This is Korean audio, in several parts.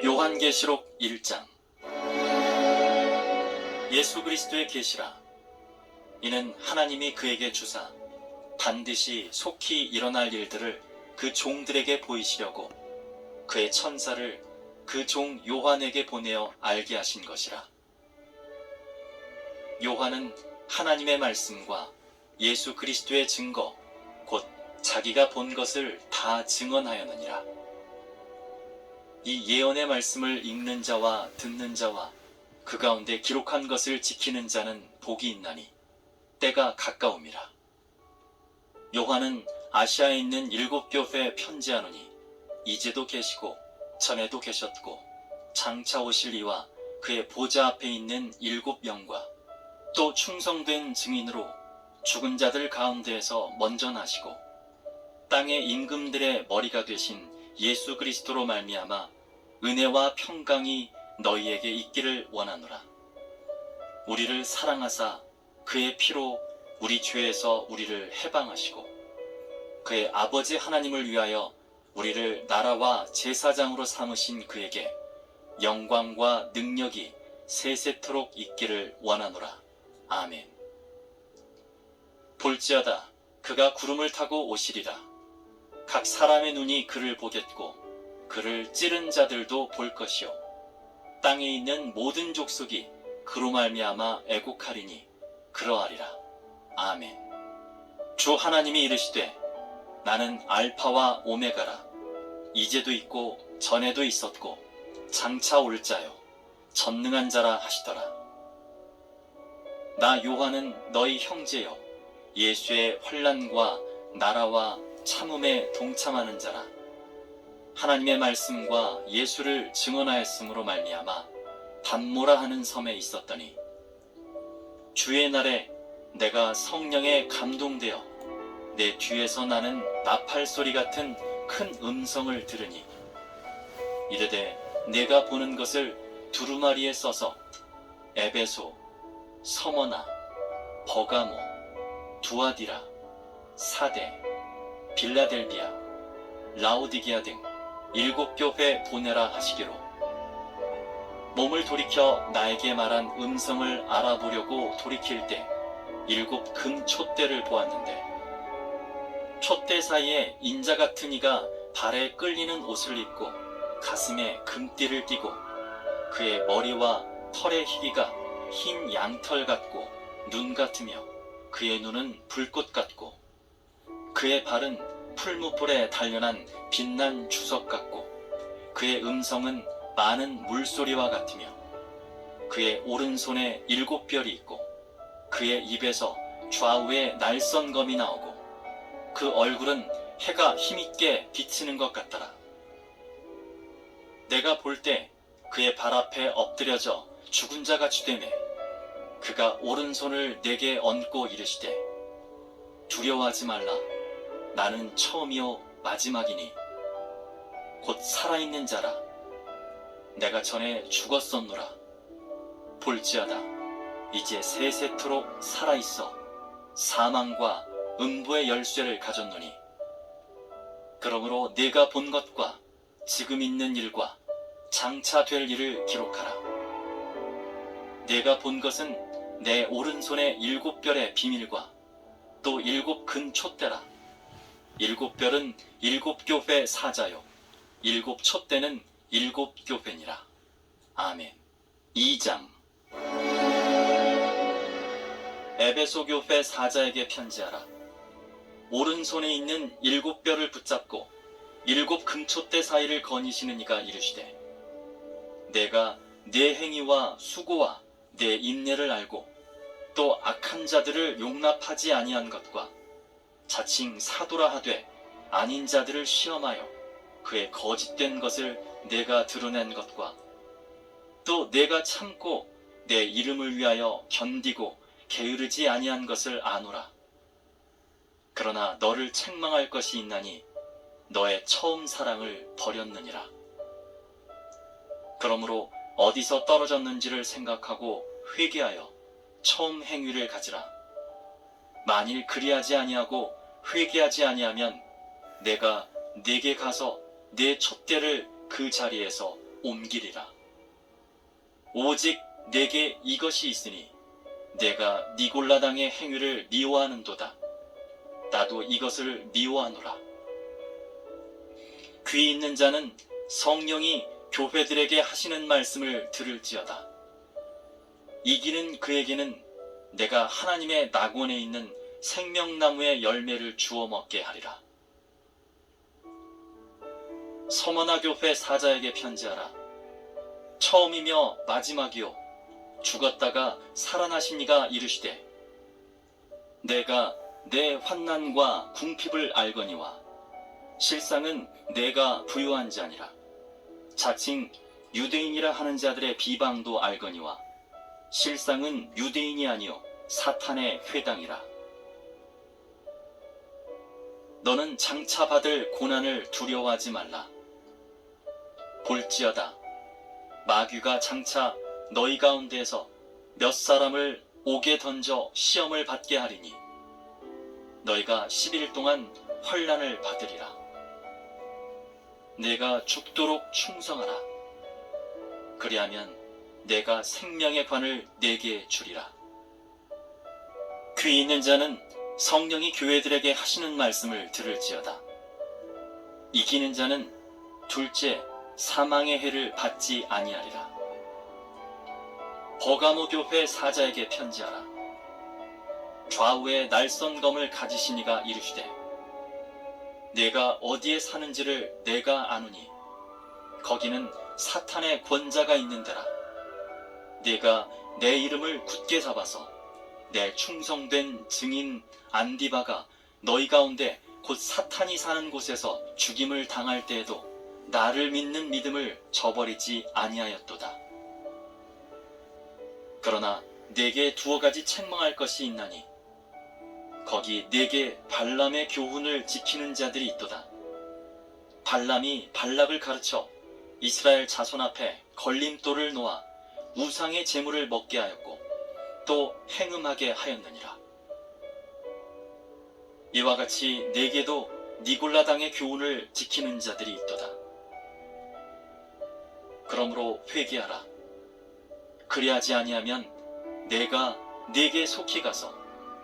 요한계시록 1장. 예수 그리스도의 계시라. 이는 하나님이 그에게 주사 반드시 속히 일어날 일들을 그 종들에게 보이시려고 그의 천사를 그 종 요한에게 보내어 알게 하신 것이라. 요한은 하나님의 말씀과 예수 그리스도의 증거 곧 자기가 본 것을 다 증언하였느니라. 이 예언의 말씀을 읽는 자와 듣는 자와 그 가운데 기록한 것을 지키는 자는 복이 있나니 때가 가까움이라. 요한은 아시아에 있는 7교회에 편지하노니 이제도 계시고 전에도 계셨고 장차 오실 이와 그의 보좌 앞에 있는 7영과 또 충성된 증인으로 죽은 자들 가운데에서 먼저 나시고 땅의 임금들의 머리가 되신 예수 그리스도로 말미암아 은혜와 평강이 너희에게 있기를 원하노라. 우리를 사랑하사 그의 피로 우리 죄에서 우리를 해방하시고 그의 아버지 하나님을 위하여 우리를 나라와 제사장으로 삼으신 그에게 영광과 능력이 세세토록 있기를 원하노라. 아멘. 볼지어다 그가 구름을 타고 오시리라. 각 사람의 눈이 그를 보겠고 그를 찌른 자들도 볼 것이요 땅에 있는 모든 족속이 그로 말미암아 애곡하리니 그러하리라. 아멘. 주 하나님이 이르시되 나는 알파와 오메가라. 이제도 있고 전에도 있었고 장차 올 자요 전능한 자라 하시더라. 나 요한은 너희 형제여 예수의 환난과 나라와 참음에 동참하는 자라. 하나님의 말씀과 예수를 증언하였으므로 말미암아 담모라 하는 섬에 있었더니 주의 날에 내가 성령에 감동되어 내 뒤에서 나는 나팔 소리 같은 큰 음성을 들으니 이르되 내가 보는 것을 두루마리에 써서 에베소, 서머나, 버가모, 두아디라, 사대, 빌라델비아, 라오디게아 등 7교회 보내라 하시기로 몸을 돌이켜 나에게 말한 음성을 알아보려고 돌이킬 때 7 금촛대를 보았는데 촛대 사이에 인자 같은 이가 발에 끌리는 옷을 입고 가슴에 금띠를 띠고 그의 머리와 털의 희기가 흰 양털 같고 눈 같으며 그의 눈은 불꽃 같고 그의 발은 풀무불에 단련한 빛난 주석 같고 그의 음성은 많은 물소리와 같으며 그의 오른손에 7별이 있고 그의 입에서 좌우에 날선검이 나오고 그 얼굴은 해가 힘있게 비치는 것 같더라. 내가 볼 때 그의 발 앞에 엎드려져 죽은 자같이 되매 그가 오른손을 내게 얹고 이르시되 두려워하지 말라. 나는 처음이요 마지막이니 곧 살아있는 자라. 내가 전에 죽었었노라. 볼지어다 이제 세세토록 살아있어 사망과 음부의 열쇠를 가졌노니 그러므로 내가 본 것과 지금 있는 일과 장차 될 일을 기록하라. 내가 본 것은 내 오른손의 7별의 비밀과 또 7 금촛대라. 7별은 7교회 사자요 7 촛대는 7교회니라. 아멘. 2장. 에베소 교회 사자에게 편지하라. 오른손에 있는 7별을 붙잡고 7 금촛대 사이를 거니시는 이가 이르시되 내가 내 행위와 수고와 내 인내를 알고 또 악한 자들을 용납하지 아니한 것과 자칭 사도라 하되 아닌 자들을 시험하여 그의 거짓된 것을 내가 드러낸 것과 또 내가 참고 내 이름을 위하여 견디고 게으르지 아니한 것을 아노라. 그러나 너를 책망할 것이 있나니 너의 처음 사랑을 버렸느니라. 그러므로 어디서 떨어졌는지를 생각하고 회개하여 처음 행위를 가지라. 만일 그리하지 아니하고 회개하지 아니하면 내가 네게 가서 내 촛대를 그 자리에서 옮기리라. 오직 내게 이것이 있으니 내가 니골라당의 행위를 미워하는도다. 나도 이것을 미워하노라. 귀 있는 자는 성령이 교회들에게 하시는 말씀을 들을지어다. 이기는 그에게는 내가 하나님의 낙원에 있는 생명나무의 열매를 주워 먹게 하리라. 서머나 교회 사자에게 편지하라. 처음이며 마지막이요 죽었다가 살아나신 이가 이르시되 내가 내 환난과 궁핍을 알거니와 실상은 내가 부유한 자니라. 자칭 유대인이라 하는 자들의 비방도 알거니와 실상은 유대인이 아니요 사탄의 회당이라. 너는 장차 받을 고난을 두려워하지 말라. 볼지어다 마귀가 장차 너희 가운데에서 몇 사람을 옥에 던져 시험을 받게 하리니 너희가 10일 동안 환난을 받으리라. 내가 죽도록 충성하라. 그리하면 내가 생명의 관을 내게 주리라. 귀 있는 자는 성령이 교회들에게 하시는 말씀을 들을지어다. 이기는 자는 둘째 사망의 해를 받지 아니하리라. 버가모 교회 사자에게 편지하라. 좌우에 날선검을 가지신 이가 이르시되 내가 어디에 사는지를 내가 아노니 거기는 사탄의 권자가 있는 데라. 내가 내 이름을 굳게 잡아서 내 충성된 증인 안디바가 너희 가운데 곧 사탄이 사는 곳에서 죽임을 당할 때에도 나를 믿는 믿음을 저버리지 아니하였도다. 그러나 내게 두어 가지 책망할 것이 있나니 거기 내게 발람의 교훈을 지키는 자들이 있도다. 발람이 발락을 가르쳐 이스라엘 자손 앞에 걸림돌을 놓아 우상의 제물을 먹게 하였고 또 행음하게 하였느니라. 이와 같이 내게도 니골라당의 교훈을 지키는 자들이 있도다. 그러므로 회개하라. 그리하지 아니하면 내가 네게 속히 가서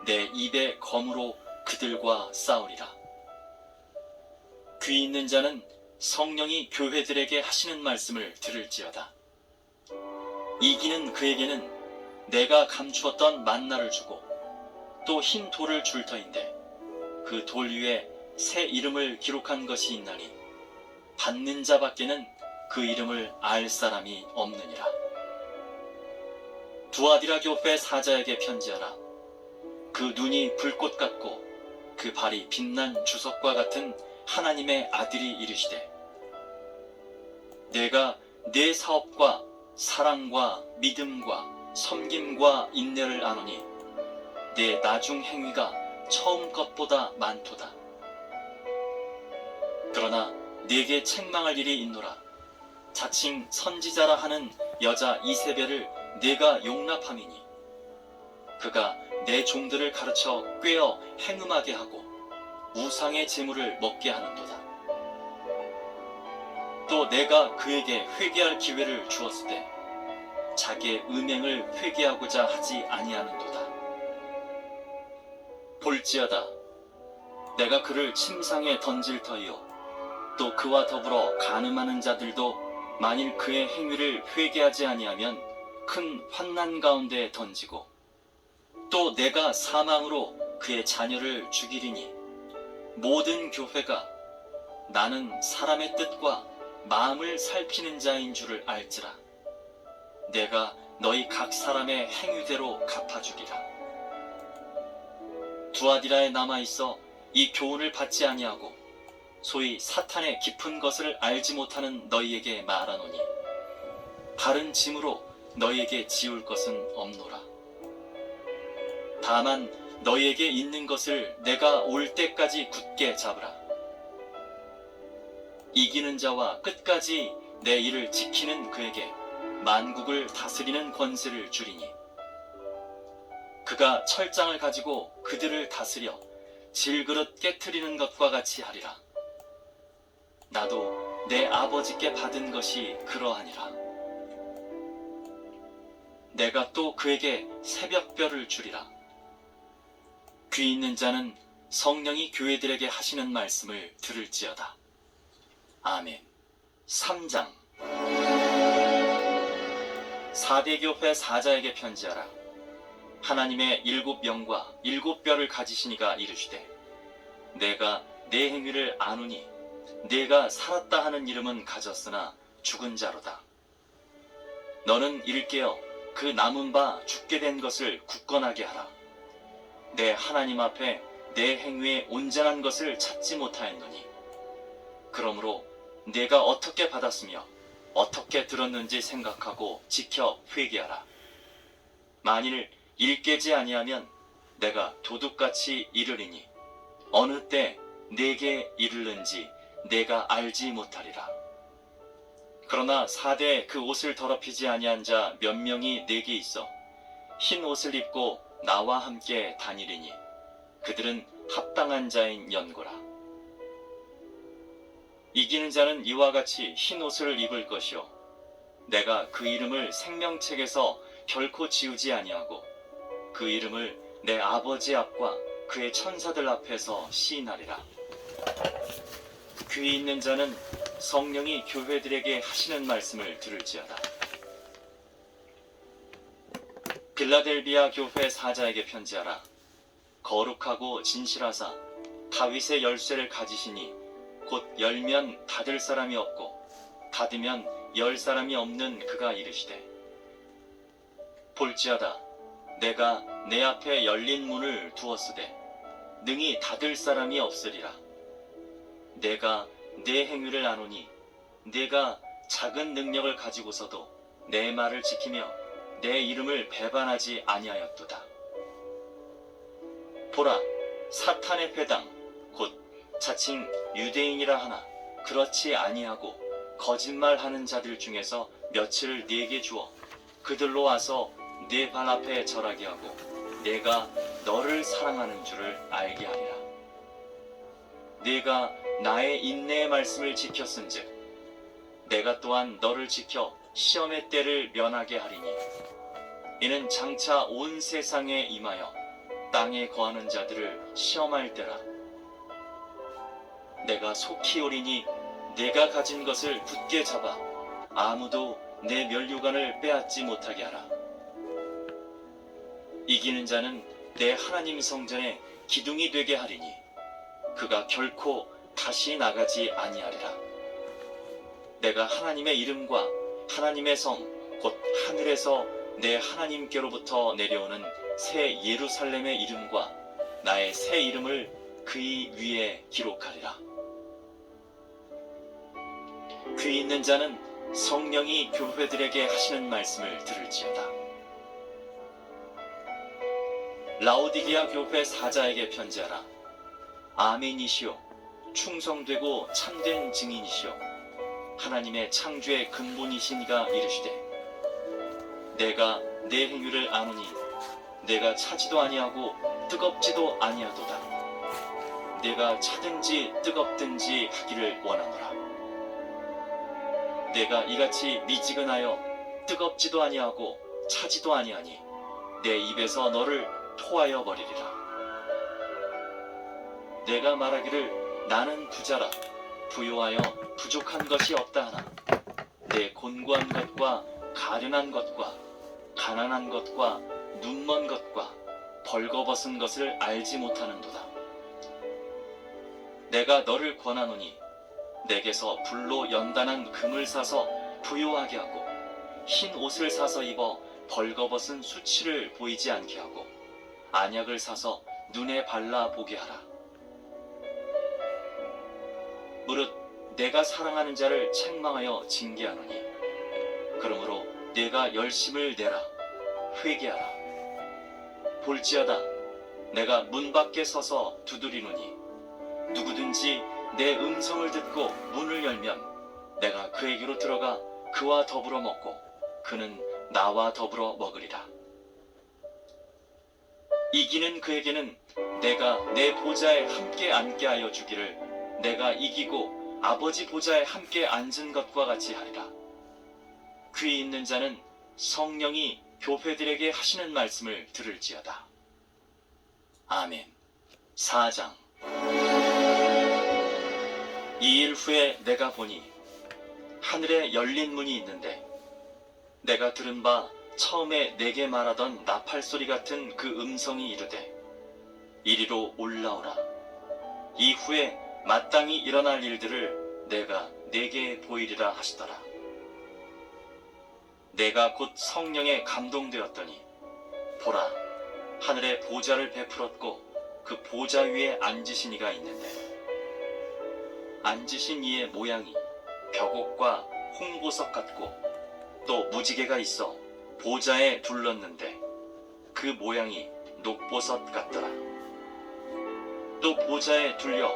내 입의 검으로 그들과 싸우리라. 귀 있는 자는 성령이 교회들에게 하시는 말씀을 들을지어다. 이기는 그에게는 내가 감추었던 만나를 주고 또 흰 돌을 줄 터인데 그 돌 위에 새 이름을 기록한 것이 있나니 받는 자밖에는 그 이름을 알 사람이 없느니라. 두아디라 교회 사자에게 편지하라. 그 눈이 불꽃 같고 그 발이 빛난 주석과 같은 하나님의 아들이 이르시되 내가 내 사업과 사랑과 믿음과 섬김과 인내를 아노니 내 나중 행위가 처음 것보다 많도다. 그러나 네게 책망할 일이 있노라. 자칭 선지자라 하는 여자 이세벨을 네가 용납함이니 그가 내 종들을 가르쳐 꿰어 행음하게 하고 우상의 제물을 먹게 하는도다. 또 내가 그에게 회개할 기회를 주었을 때 자기의 음행을 회개하고자 하지 아니하는도다. 볼지어다 내가 그를 침상에 던질 터이요 또 그와 더불어 간음하는 자들도 만일 그의 행위를 회개하지 아니하면 큰 환난 가운데 던지고 또 내가 사망으로 그의 자녀를 죽이리니 모든 교회가 나는 사람의 뜻과 마음을 살피는 자인 줄을 알지라. 내가 너희 각 사람의 행위대로 갚아주리라. 두아디라에 남아있어 이 교훈을 받지 아니하고 소위 사탄의 깊은 것을 알지 못하는 너희에게 말하노니 바른 짐으로 너희에게 지울 것은 없노라. 다만 너희에게 있는 것을 내가 올 때까지 굳게 잡으라. 이기는 자와 끝까지 내 일을 지키는 그에게 만국을 다스리는 권세를 주리니 그가 철장을 가지고 그들을 다스려 질그릇 깨트리는 것과 같이 하리라. 나도 내 아버지께 받은 것이 그러하니라. 내가 또 그에게 새벽별을 주리라. 귀 있는 자는 성령이 교회들에게 하시는 말씀을 들을지어다. 아멘. 3장. 사대교회 사자에게 편지하라. 하나님의 7영과 7뼈를 가지시니가 이르시되, 내가 내 행위를 아노니 내가 살았다 하는 이름은 가졌으나 죽은 자로다. 너는 일깨어 그 남은 바 죽게 된 것을 굳건하게 하라. 내 하나님 앞에 내 행위에 온전한 것을 찾지 못하였노니, 그러므로 내가 어떻게 받았으며 어떻게 들었는지 생각하고 지켜 회개하라. 만일 일깨지 아니하면 내가 도둑같이 이르리니 어느 때 내게 이르는지 내가 알지 못하리라. 그러나 사대에 그 옷을 더럽히지 아니한 자 몇 명이 내게 있어 흰 옷을 입고 나와 함께 다니리니 그들은 합당한 자인 연고라. 이기는 자는 이와 같이 흰 옷을 입을 것이요, 내가 그 이름을 생명책에서 결코 지우지 아니하고 그 이름을 내 아버지 앞과 그의 천사들 앞에서 시인하리라. 귀 있는 자는 성령이 교회들에게 하시는 말씀을 들을지어다. 빌라델비아 교회 사자에게 편지하라. 거룩하고 진실하사 다윗의 열쇠를 가지시니 곧 열면 닫을 사람이 없고 닫으면 열 사람이 없는 그가 이르시되, 볼지어다 내가 내 앞에 열린 문을 두었으되 능히 닫을 사람이 없으리라. 내가 내 행위를 아노니 내가 작은 능력을 가지고서도 내 말을 지키며 내 이름을 배반하지 아니하였도다. 보라, 사탄의 회당 곧 자칭 유대인이라 하나 그렇지 아니하고 거짓말하는 자들 중에서 며칠을 네게 주어 그들로 와서 네 발 앞에 절하게 하고 내가 너를 사랑하는 줄을 알게 하리라. 네가 나의 인내의 말씀을 지켰은즉 내가 또한 너를 지켜 시험의 때를 면하게 하리니, 이는 장차 온 세상에 임하여 땅에 거하는 자들을 시험할 때라. 내가 속히 오리니 내가 가진 것을 굳게 잡아 아무도 내 면류관을 빼앗지 못하게 하라. 이기는 자는 내 하나님 성전에 기둥이 되게 하리니 그가 결코 다시 나가지 아니하리라. 내가 하나님의 이름과 하나님의 성 곧 하늘에서 내 하나님께로부터 내려오는 새 예루살렘의 이름과 나의 새 이름을 그의 위에 기록하리라. 귀 있는 자는 성령이 교회들에게 하시는 말씀을 들을지어다. 라오디게아 교회 사자에게 편지하라. 아멘이시오, 충성되고 참된 증인이시오, 하나님의 창조의 근본이시니가 이르시되, 내가 내 행위를 아노니 내가 차지도 아니하고 뜨겁지도 아니하도다. 내가 차든지 뜨겁든지 하기를 원하노라. 내가 이같이 미지근하여 뜨겁지도 아니하고 차지도 아니하니 내 입에서 너를 토하여 버리리라. 내가 말하기를 나는 부자라 부요하여 부족한 것이 없다 하나 내 곤고한 것과 가련한 것과 가난한 것과 눈먼 것과 벌거벗은 것을 알지 못하는도다. 내가 너를 권하노니 내게서 불로 연단한 금을 사서 부요하게 하고 흰 옷을 사서 입어 벌거벗은 수치를 보이지 않게 하고 안약을 사서 눈에 발라 보게 하라. 무릇 내가 사랑하는 자를 책망하여 징계하노니 그러므로 내가 열심을 내라. 회개하라. 볼지어다 내가 문 밖에 서서 두드리노니 누구든지 내 음성을 듣고 문을 열면 내가 그에게로 들어가 그와 더불어 먹고 그는 나와 더불어 먹으리라. 이기는 그에게는 내가 내 보좌에 함께 앉게 하여 주기를 내가 이기고 아버지 보좌에 함께 앉은 것과 같이 하리라. 귀 있는 자는 성령이 교회들에게 하시는 말씀을 들을지어다. 아멘. 4장. 이 일 후에 내가 보니 하늘에 열린 문이 있는데 내가 들은 바 처음에 내게 말하던 나팔 소리 같은 그 음성이 이르되 이리로 올라오라. 이후에 마땅히 일어날 일들을 내가 내게 보이리라 하시더라. 내가 곧 성령에 감동되었더니 보라, 하늘에 보좌를 베풀었고 그 보좌 위에 앉으신 이가 있는데 앉으신 이의 모양이 벽옥과 홍보석 같고 또 무지개가 있어 보좌에 둘렀는데 그 모양이 녹보석 같더라. 또 보좌에 둘려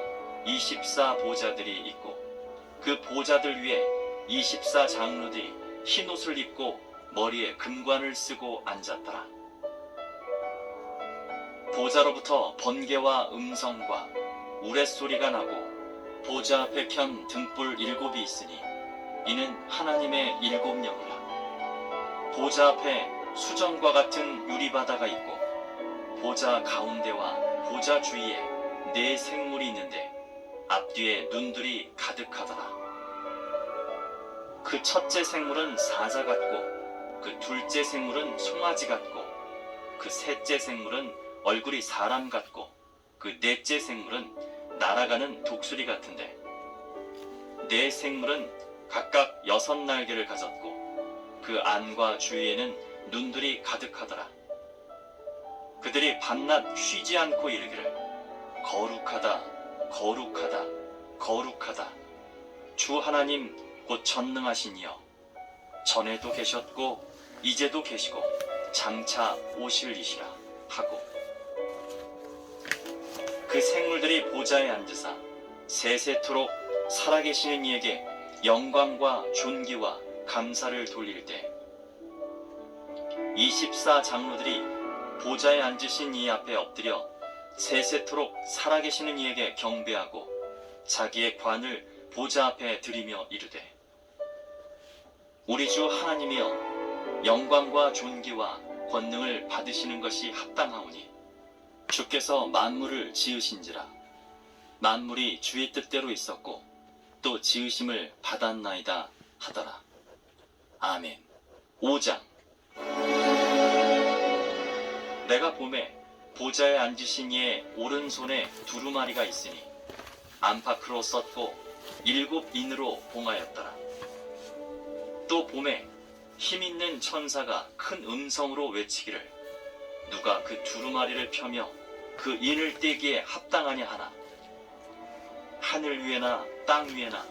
24 보좌들이 있고 그 보좌들 위에 24 장로들이 흰 옷을 입고 머리에 금관을 쓰고 앉았더라. 보좌로부터 번개와 음성과 우레소리가 나고 보좌 앞에 켠 등불 7이 있으니 이는 하나님의 7영이라. 보좌 앞에 수정과 같은 유리바다가 있고 보좌 가운데와 보좌 주위에 4 생물이 있는데 앞뒤에 눈들이 가득하더라. 그 첫째 생물은 사자 같고 그 둘째 생물은 송아지 같고 그 셋째 생물은 얼굴이 사람 같고 그 넷째 생물은 날아가는 독수리 같은데 4 생물은 각각 6 날개를 가졌고 그 안과 주위에는 눈들이 가득하더라. 그들이 밤낮 쉬지 않고 이르기를 거룩하다, 거룩하다, 거룩하다. 주 하나님 곧 전능하신 이여, 전에도 계셨고 이제도 계시고 장차 오실 이시라 하고 그 생물들이 보좌에 앉으사 세세토록 살아계시는 이에게 영광과 존귀와 감사를 돌릴 때 24 장로들이 보좌에 앉으신 이 앞에 엎드려 세세토록 살아계시는 이에게 경배하고 자기의 관을 보좌 앞에 드리며 이르되 우리 주 하나님이여, 영광과 존귀와 권능을 받으시는 것이 합당하오니 주께서 만물을 지으신지라. 만물이 주의 뜻대로 있었고 또 지으심을 받았나이다 하더라. 아멘. 5장. 내가 보매 보좌에 앉으신 이의 오른손에 두루마리가 있으니 안팎으로 썼고 7 인으로 봉하였더라. 또 보매 힘있는 천사가 큰 음성으로 외치기를 누가 그 두루마리를 펴며 그 인을 떼기에 합당하냐 하나. 하늘 위에나 땅 위에나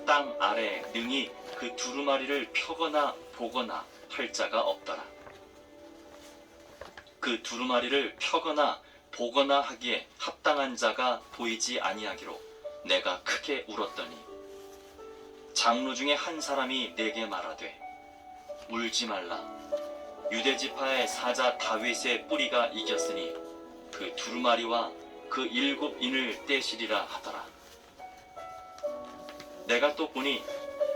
땅 아래에 능히 그 두루마리를 펴거나 보거나 할 자가 없더라. 그 두루마리를 펴거나 보거나 하기에 합당한 자가 보이지 아니하기로 내가 크게 울었더니 장로 중에 한 사람이 내게 말하되 울지 말라. 유대지파의 사자 다윗의 뿌리가 이겼으니 그 두루마리와 그 7 인을 떼시리라 하더라. 내가 또 보니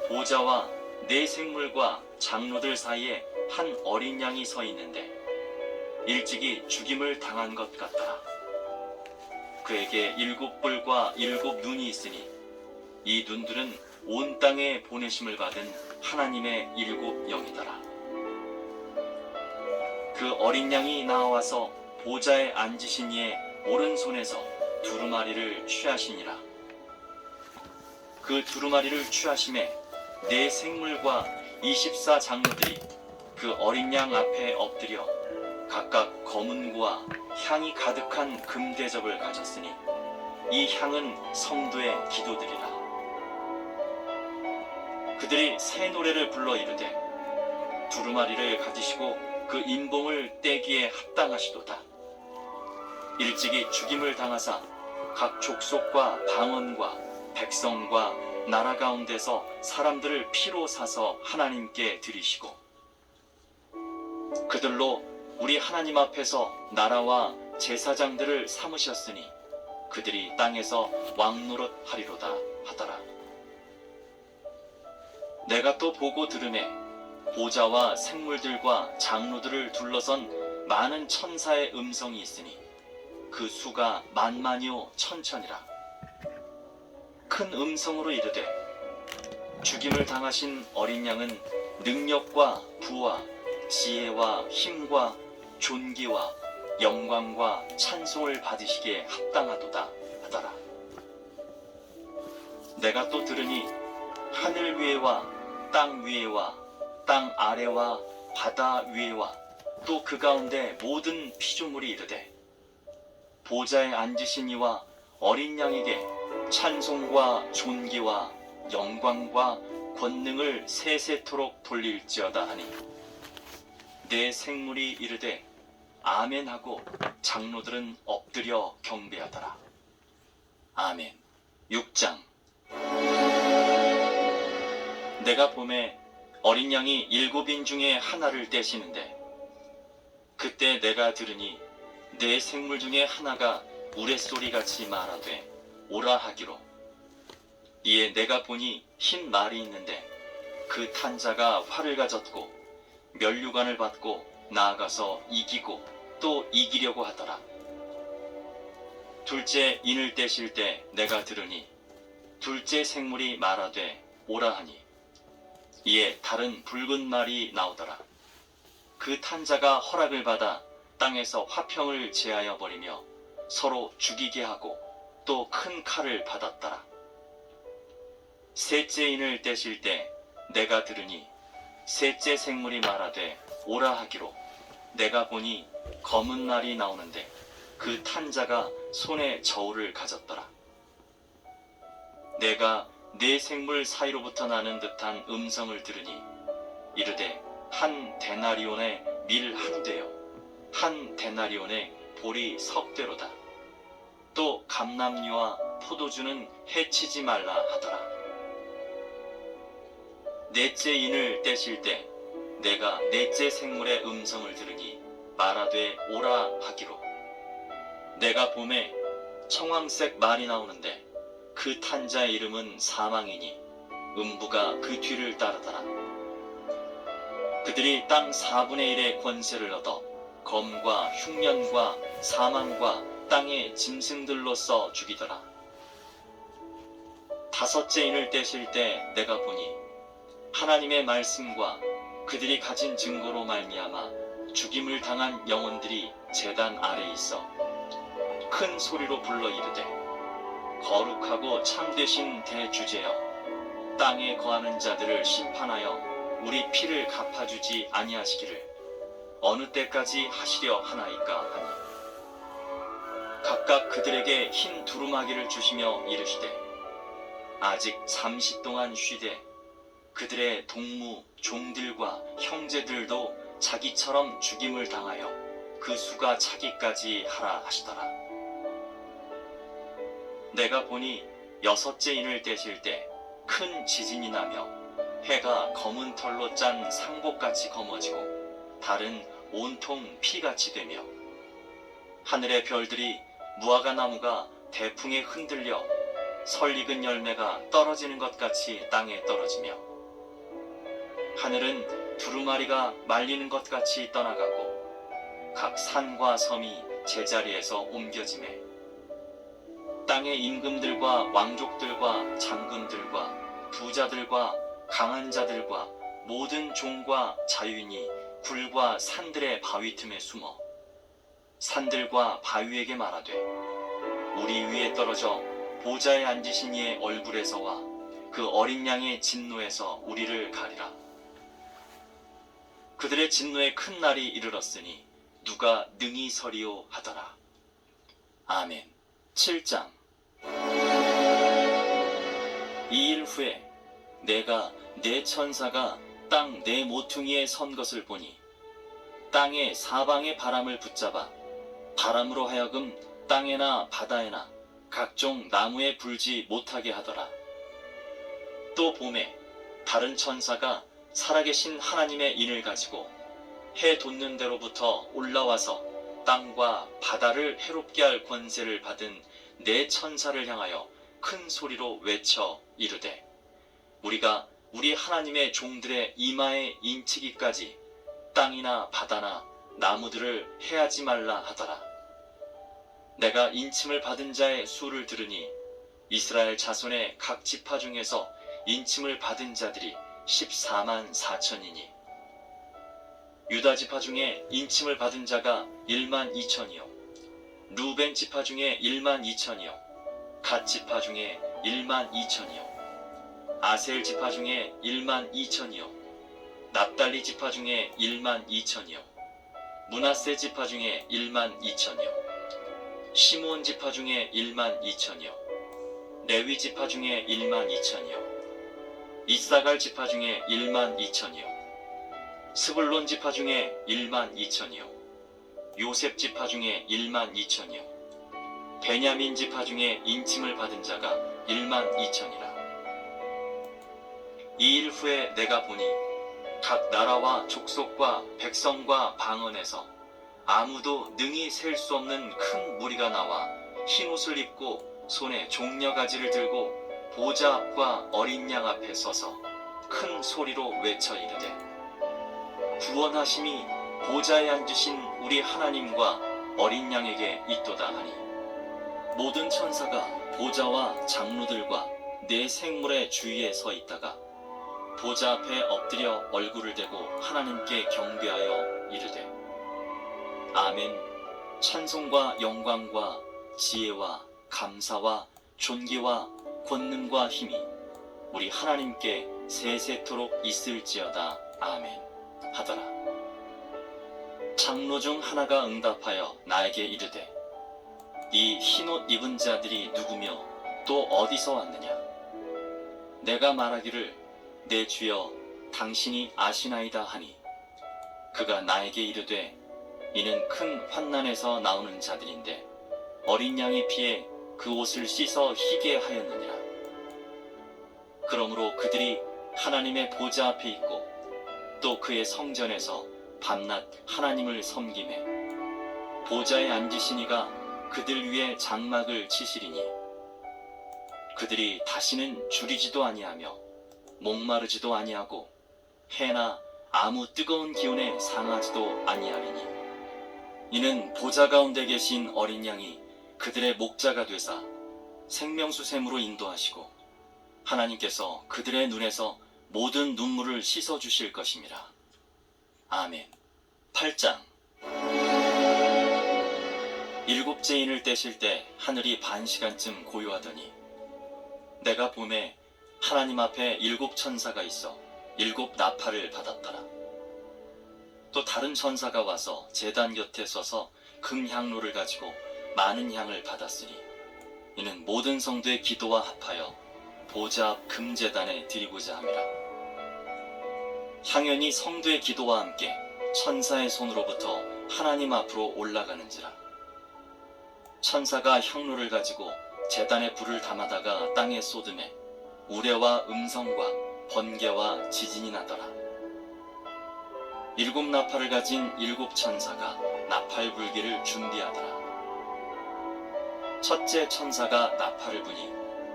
보좌와 4 생물과 장로들 사이에 한 어린 양이 서 있는데 일찍이 죽임을 당한 것 같더라. 그에게 7 뿔과 7 눈이 있으니 이 눈들은 온 땅에 보내심을 받은 하나님의 7 영이더라. 그 어린 양이 나와서 보좌에 앉으신 이의 오른손에서 두루마리를 취하시니라. 그 두루마리를 취하심에 4 생물과 24 장로들이 그 어린 양 앞에 엎드려 각각 검은고와 향이 가득한 금대접을 가졌으니 이 향은 성도의 기도들이라. 그들이 새 노래를 불러 이르되 두루마리를 가지시고 그 인봉을 떼기에 합당하시도다. 일찍이 죽임을 당하사 각 족속과 방언과 백성과 나라 가운데서 사람들을 피로 사서 하나님께 드리시고 그들로 우리 하나님 앞에서 나라와 제사장들을 삼으셨으니 그들이 땅에서 왕노릇 하리로다 하더라. 내가 또 보고 들으매 보좌와 생물들과 장로들을 둘러선 많은 천사의 음성이 있으니 그 수가 만만이요 천천이라. 큰 음성으로 이르되 죽임을 당하신 어린 양은 능력과 부와 지혜와 힘과 존귀와 영광과 찬송을 받으시기에 합당하도다 하더라. 내가 또 들으니 하늘 위에와 땅 위에와 땅 아래와 바다 위에와 또 그 가운데 모든 피조물이 이르되 보좌에 앉으신 이와 어린 양에게 찬송과 존귀와 영광과 권능을 세세토록 돌릴지어다 하니 내 생물이 이르되 아멘 하고 장로들은 엎드려 경배하더라. 아멘. 6장. 내가 보매 어린 양이 7인 중에 하나를 떼시는데 그때 내가 들으니 내 생물 중에 하나가 우레소리같이 말하되 오라 하기로. 이에 내가 보니 흰 말이 있는데 그 탄자가 활을 가졌고 면류관을 받고 나아가서 이기고 또 이기려고 하더라. 둘째 인을 떼실 때 내가 들으니 둘째 생물이 말하되 오라 하니 이에 다른 붉은 말이 나오더라. 그 탄자가 허락을 받아 땅에서 화평을 제하여 버리며 서로 죽이게 하고 또 큰 칼을 받았더라. 셋째 인을 떼실 때 내가 들으니 셋째 생물이 말하되 오라 하기로. 내가 보니 검은 날이 나오는데 그 탄자가 손에 저울을 가졌더라. 내가 네 생물 사이로부터 나는 듯한 음성을 들으니 이르되 한 데나리온의 밀 한 대요 한 데나리온의 보리 석 대로다. 또 감람류와 포도주는 해치지 말라 하더라. 넷째 인을 떼실 때 내가 넷째 생물의 음성을 들으니 말하되 오라 하기로. 내가 보매 청황색 말이 나오는데 그 탄자의 이름은 사망이니 음부가 그 뒤를 따르더라. 그들이 땅 4분의 1의 권세를 얻어 검과 흉년과 사망과 땅의 짐승들로서 죽이더라. 다섯째 인을 떼실 때 내가 보니 하나님의 말씀과 그들이 가진 증거로 말미암아 죽임을 당한 영혼들이 제단 아래에 있어 큰 소리로 불러 이르되 거룩하고 참되신 대주제여 땅에 거하는 자들을 심판하여 우리 피를 갚아주지 아니하시기를 어느 때까지 하시려 하나이까 하니 각각 그들에게 흰 두루마기를 주시며 이르시되 아직 잠시 동안 쉬되 그들의 동무 종들과 형제들도 자기처럼 죽임을 당하여 그 수가 차기까지 하라 하시더라. 내가 보니 여섯째 인을 떼실 때 큰 지진이 나며 해가 검은 털로 짠 상복같이 검어지고 달은 온통 피같이 되며 하늘의 별들이 무화과 나무가 대풍에 흔들려 설익은 열매가 떨어지는 것 같이 땅에 떨어지며 하늘은 두루마리가 말리는 것 같이 떠나가고 각 산과 섬이 제자리에서 옮겨지매 땅의 임금들과 왕족들과 장군들과 부자들과 강한 자들과 모든 종과 자유인이 굴과 산들의 바위 틈에 숨어 산들과 바위에게 말하되 우리 위에 떨어져 보좌에 앉으신 이의 얼굴에서와 그 어린 양의 진노에서 우리를 가리라. 그들의 진노의 큰 날이 이르렀으니 누가 능히 서리오 하더라. 아멘. 7장. 이 일 후에 내가 네 천사가 땅 네 모퉁이에 선 것을 보니 땅의 사방의 바람을 붙잡아 바람으로 하여금 땅에나 바다에나 각종 나무에 불지 못하게 하더라. 또 봄에 다른 천사가 살아계신 하나님의 인을 가지고 해 돋는 데로부터 올라와서 땅과 바다를 해롭게 할 권세를 받은 네 천사를 향하여 큰 소리로 외쳐 이르되 우리가 우리 하나님의 종들의 이마에 인치기까지 땅이나 바다나 나무들을 해하지 말라 하더라. 내가 인침을 받은 자의 수를 들으니 이스라엘 자손의 각 지파 중에서 인침을 받은 자들이 14만 4천이니 유다 지파 중에 인침을 받은 자가 1만 2천이요 루벤 지파 중에 1만 2천이요 갓 지파 중에 1만 2천이요 아셀 지파 중에 1만 2천이요 납달리 지파 중에 1만 2천이요 므낫세 지파 중에 1만 2천이요 시므온 지파 중에 1만 2천이요 레위 지파 중에 1만 2천이요 이사갈 지파 중에 1만 2천이요 스불론 지파 중에 1만 2천이요 요셉 지파 중에 1만 2천이요 베냐민 지파 중에 인침을 받은 자가 1만 2천이라. 이 일 후에 내가 보니 각 나라와 족속과 백성과 방언에서 아무도 능히 셀 수 없는 큰 무리가 나와 흰옷을 입고 손에 종려가지를 들고 보좌 앞과 어린 양 앞에 서서 큰 소리로 외쳐 이르되 구원하심이 보좌에 앉으신 우리 하나님과 어린 양에게 있도다 하니 모든 천사가 보좌와 장로들과 네 생물의 주위에 서 있다가 보좌 앞에 엎드려 얼굴을 대고 하나님께 경배하여 이르되 아멘. 찬송과 영광과 지혜와 감사와 존귀와 권능과 힘이 우리 하나님께 세세토록 있을지어다. 아멘 하더라. 장로 중 하나가 응답하여 나에게 이르되 이 흰옷 입은 자들이 누구며 또 어디서 왔느냐? 내가 말하기를 내 주여 당신이 아시나이다 하니 그가 나에게 이르되 이는 큰 환난에서 나오는 자들인데 어린 양의 피에 그 옷을 씻어 희게 하였느니라. 그러므로 그들이 하나님의 보좌 앞에 있고 또 그의 성전에서 밤낮 하나님을 섬기매 보좌에 앉으시니가 그들 위에 장막을 치시리니 그들이 다시는 줄이지도 아니하며 목마르지도 아니하고 해나 아무 뜨거운 기운에 상하지도 아니하리니 이는 보좌 가운데 계신 어린 양이 그들의 목자가 되사 생명수 샘으로 인도하시고 하나님께서 그들의 눈에서 모든 눈물을 씻어 주실 것임이라. 아멘. 8장. 일곱째 인을 떼실 때 하늘이 반 시간쯤 고요하더니 내가 봄에 하나님 앞에 7 천사가 있어 7 나팔을 받았더라. 또 다른 천사가 와서 제단 곁에 서서 금향로를 가지고 많은 향을 받았으니 이는 모든 성도의 기도와 합하여 보좌 앞 금제단에 드리고자 함이라. 향연이 성도의 기도와 함께 천사의 손으로부터 하나님 앞으로 올라가는지라. 천사가 향로를 가지고 제단에 불을 담아다가 땅에 쏟음에 우레와 음성과 번개와 지진이 나더라. 7 나팔을 가진 7 천사가 나팔 불기를 준비하더라. 첫째 천사가 나팔을 부니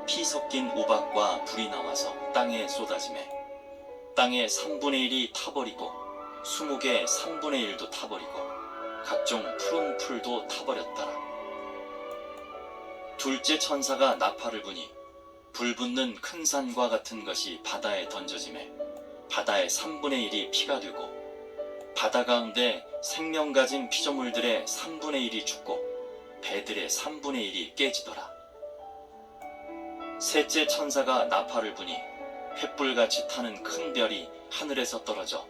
피 섞인 우박과 불이 나와서 땅에 쏟아지매 땅의 3분의 1이 타버리고 수목의 3분의 1도 타버리고 각종 푸른 풀도 타버렸더라. 둘째 천사가 나팔을 부니 불 붙는 큰 산과 같은 것이 바다에 던져지매 바다의 3분의 1이 피가 되고 바다 가운데 생명 가진 피조물들의 3분의 1이 죽고 배들의 3분의 1이 깨지더라. 셋째 천사가 나팔을 부니 횃불같이 타는 큰 별이 하늘에서 떨어져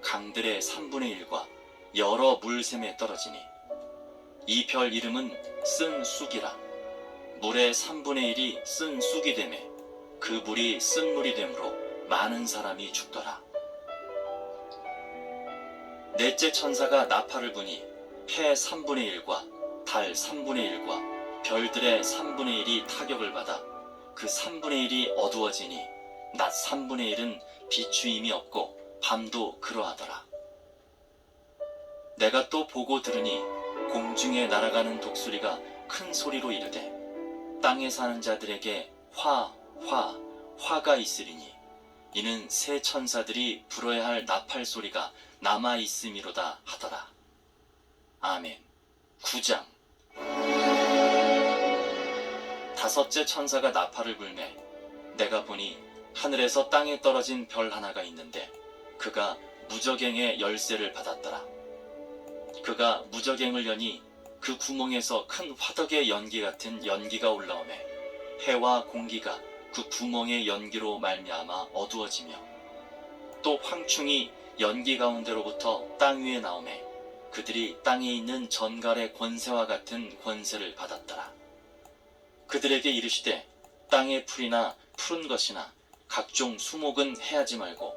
강들의 3분의 1과 여러 물샘에 떨어지니 이 별 이름은 쓴 쑥이라. 물의 3분의 1이 쓴 쑥이 되매 그 물이 쓴 물이 되므로 많은 사람이 죽더라. 넷째 천사가 나팔을 부니 해 3분의 1과 달 3분의 1과 별들의 3분의 1이 타격을 받아 그 3분의 1이 어두워지니 낮 3분의 1은 비추임이 없고 밤도 그러하더라. 내가 또 보고 들으니 공중에 날아가는 독수리가 큰 소리로 이르되 땅에 사는 자들에게 화가 있으리니 이는 새 천사들이 불어야 할 나팔 소리가 남아 있음이로다 하더라. 아멘. 9장. 다섯째 천사가 나팔을 불매 내가 보니 하늘에서 땅에 떨어진 별 하나가 있는데 그가 무저갱의 열쇠를 받았더라. 그가 무저갱을 여니 그 구멍에서 큰 화덕의 연기 같은 연기가 올라오매 해와 공기가 그 구멍의 연기로 말미암아 어두워지며 또 황충이 연기 가운데로부터 땅 위에 나오매 그들이 땅에 있는 전갈의 권세와 같은 권세를 받았더라. 그들에게 이르시되 땅의 풀이나 푸른 것이나 각종 수목은 해하지 말고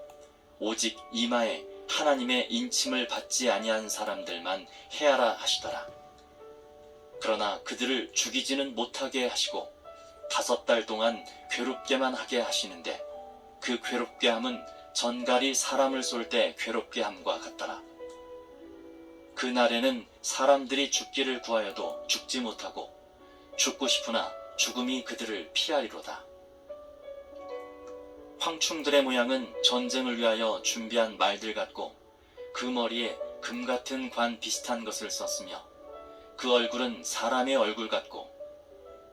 오직 이마에 하나님의 인침을 받지 아니한 사람들만 해하라 하시더라. 그러나 그들을 죽이지는 못하게 하시고 5달 동안 괴롭게만 하게 하시는데 그 괴롭게 함은 전갈이 사람을 쏠 때 괴롭게 함과 같더라. 그 날에는 사람들이 죽기를 구하여도 죽지 못하고 죽고 싶으나 죽음이 그들을 피하리로다. 황충들의 모양은 전쟁을 위하여 준비한 말들 같고 그 머리에 금 같은 관 비슷한 것을 썼으며 그 얼굴은 사람의 얼굴 같고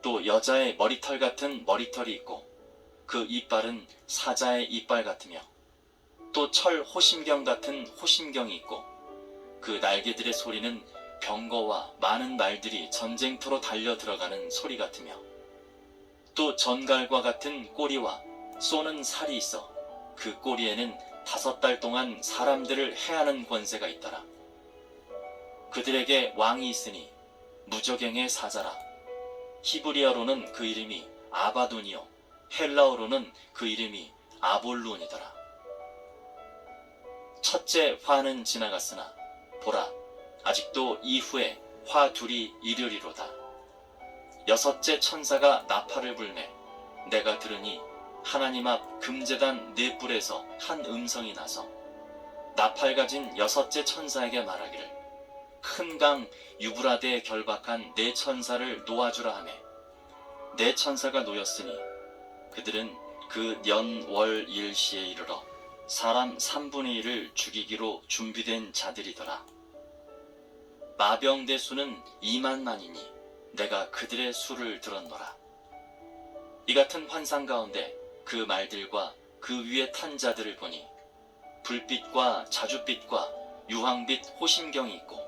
또 여자의 머리털 같은 머리털이 있고 그 이빨은 사자의 이빨 같으며 또 철 호심경 같은 호심경이 있고 그 날개들의 소리는 병거와 많은 말들이 전쟁터로 달려 들어가는 소리 같으며 또 전갈과 같은 꼬리와 쏘는 살이 있어 그 꼬리에는 5달 동안 사람들을 해하는 권세가 있더라. 그들에게 왕이 있으니 무저갱의 사자라. 히브리어로는 그 이름이 아바돈이요 헬라어로는 그 이름이 아볼론이더라. 첫째 화는 지나갔으나 보라 아직도 이후에 화 둘이 이르리로다. 여섯째 천사가 나팔을 불매 내가 들으니 하나님 앞 금제단 네 뿔에서 한 음성이 나서 나팔 가진 여섯째 천사에게 말하기를 큰 강 유브라데에 결박한 네 천사를 놓아주라 하매 네 천사가 놓였으니 그들은 그 년 월 일시에 이르러 사람 3분의 1을 죽이기로 준비된 자들이더라. 마병대 수는 2만만이니 내가 그들의 수를 들었노라. 이 같은 환상 가운데 그 말들과 그 위에 탄 자들을 보니 불빛과 자줏빛과 유황빛 호심경이 있고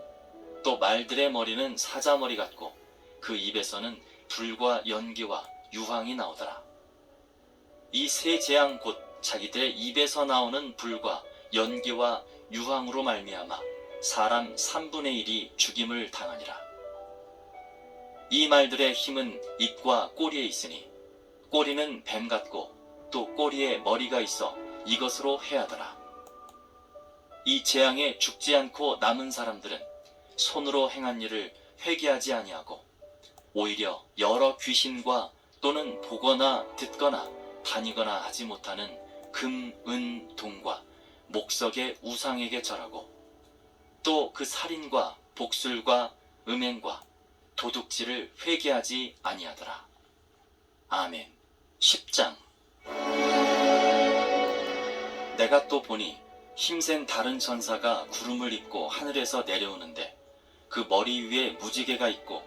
또 말들의 머리는 사자머리 같고 그 입에서는 불과 연기와 유황이 나오더라. 이 세 재앙 곧 자기들의 입에서 나오는 불과 연기와 유황으로 말미암아 사람 3분의 1이 죽임을 당하니라. 이 말들의 힘은 입과 꼬리에 있으니 꼬리는 뱀 같고 또 꼬리에 머리가 있어 이것으로 해하더라. 이 재앙에 죽지 않고 남은 사람들은 손으로 행한 일을 회개하지 아니하고 오히려 여러 귀신과 또는 보거나 듣거나 다니거나 하지 못하는 금, 은, 동과 목석의 우상에게 절하고 또 그 살인과 복술과 음행과 도둑질을 회개하지 아니하더라. 아멘. 10장. 내가 또 보니 힘센 다른 천사가 구름을 입고 하늘에서 내려오는데 그 머리 위에 무지개가 있고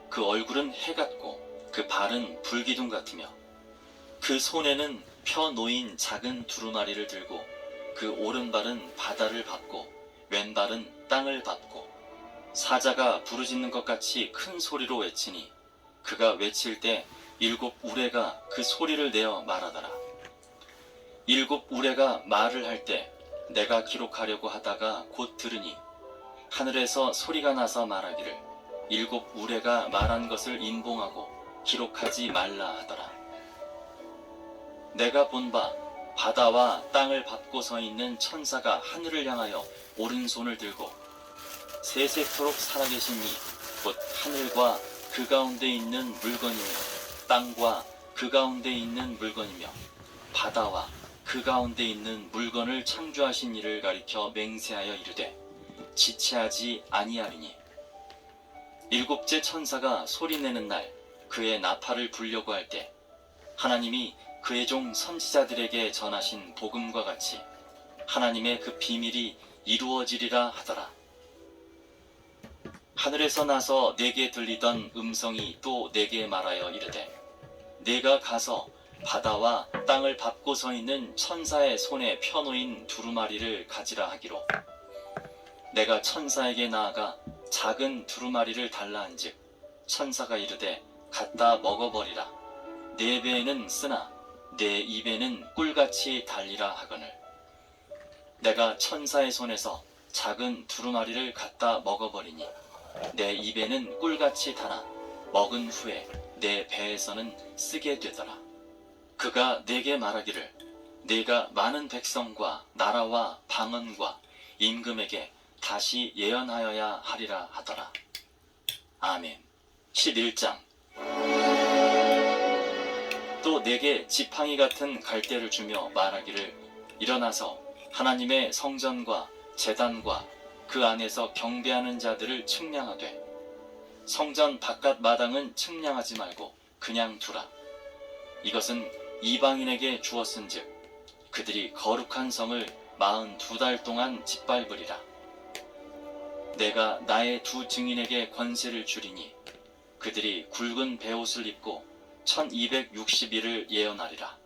그 얼굴은 해 같고 그 발은 불기둥 같으며 그 손에는 펴 놓인 작은 두루마리를 들고 그 오른발은 바다를 밟고 왼발은 땅을 밟고 사자가 부르짖는 것 같이 큰 소리로 외치니 그가 외칠 때 7 우레가 그 소리를 내어 말하더라. 7 우레가 말을 할 때 내가 기록하려고 하다가 곧 들으니 하늘에서 소리가 나서 말하기를 7 우레가 말한 것을 인봉하고 기록하지 말라 하더라. 내가 본 바 바다와 땅을 밟고 서 있는 천사가 하늘을 향하여 오른손을 들고 세세토록 살아계신 이 곧 하늘과 그 가운데 있는 물건이며 땅과 그 가운데 있는 물건이며 바다와 그 가운데 있는 물건을 창조하신 이를 가리켜 맹세하여 이르되 지체하지 아니하리니 7째 천사가 소리내는 날 그의 나팔을 불려고 할 때 하나님이 그의 종 선지자들에게 전하신 복음과 같이 하나님의 그 비밀이 이루어지리라 하더라. 하늘에서 나서 내게 들리던 음성이 또 내게 말하여 이르되, 내가 가서 바다와 땅을 밟고 서 있는 천사의 손에 펴놓인 두루마리를 가지라 하기로, 내가 천사에게 나아가 작은 두루마리를 달라 한즉 천사가 이르되, 갖다 먹어버리라. 내 배에는 쓰나 내 입에는 꿀같이 달리라 하거늘, 내가 천사의 손에서 작은 두루마리를 갖다 먹어버리니 내 입에는 꿀같이 달아 먹은 후에 내 배에서는 쓰게 되더라. 그가 내게 말하기를, 네가 많은 백성과 나라와 방언과 임금에게 다시 예언하여야 하리라 하더라. 아멘. 11장. 또 내게 지팡이 같은 갈대를 주며 말하기를, 일어나서 하나님의 성전과 제단과 그 안에서 경배하는 자들을 측량하되, 성전 바깥 마당은 측량하지 말고 그냥 두라. 이것은 이방인에게 주었은즉 그들이 거룩한 성을 42달 동안 짓밟으리라. 내가 나의 두 증인에게 권세를 주리니 그들이 굵은 베옷을 입고 1260일을 예언하리라.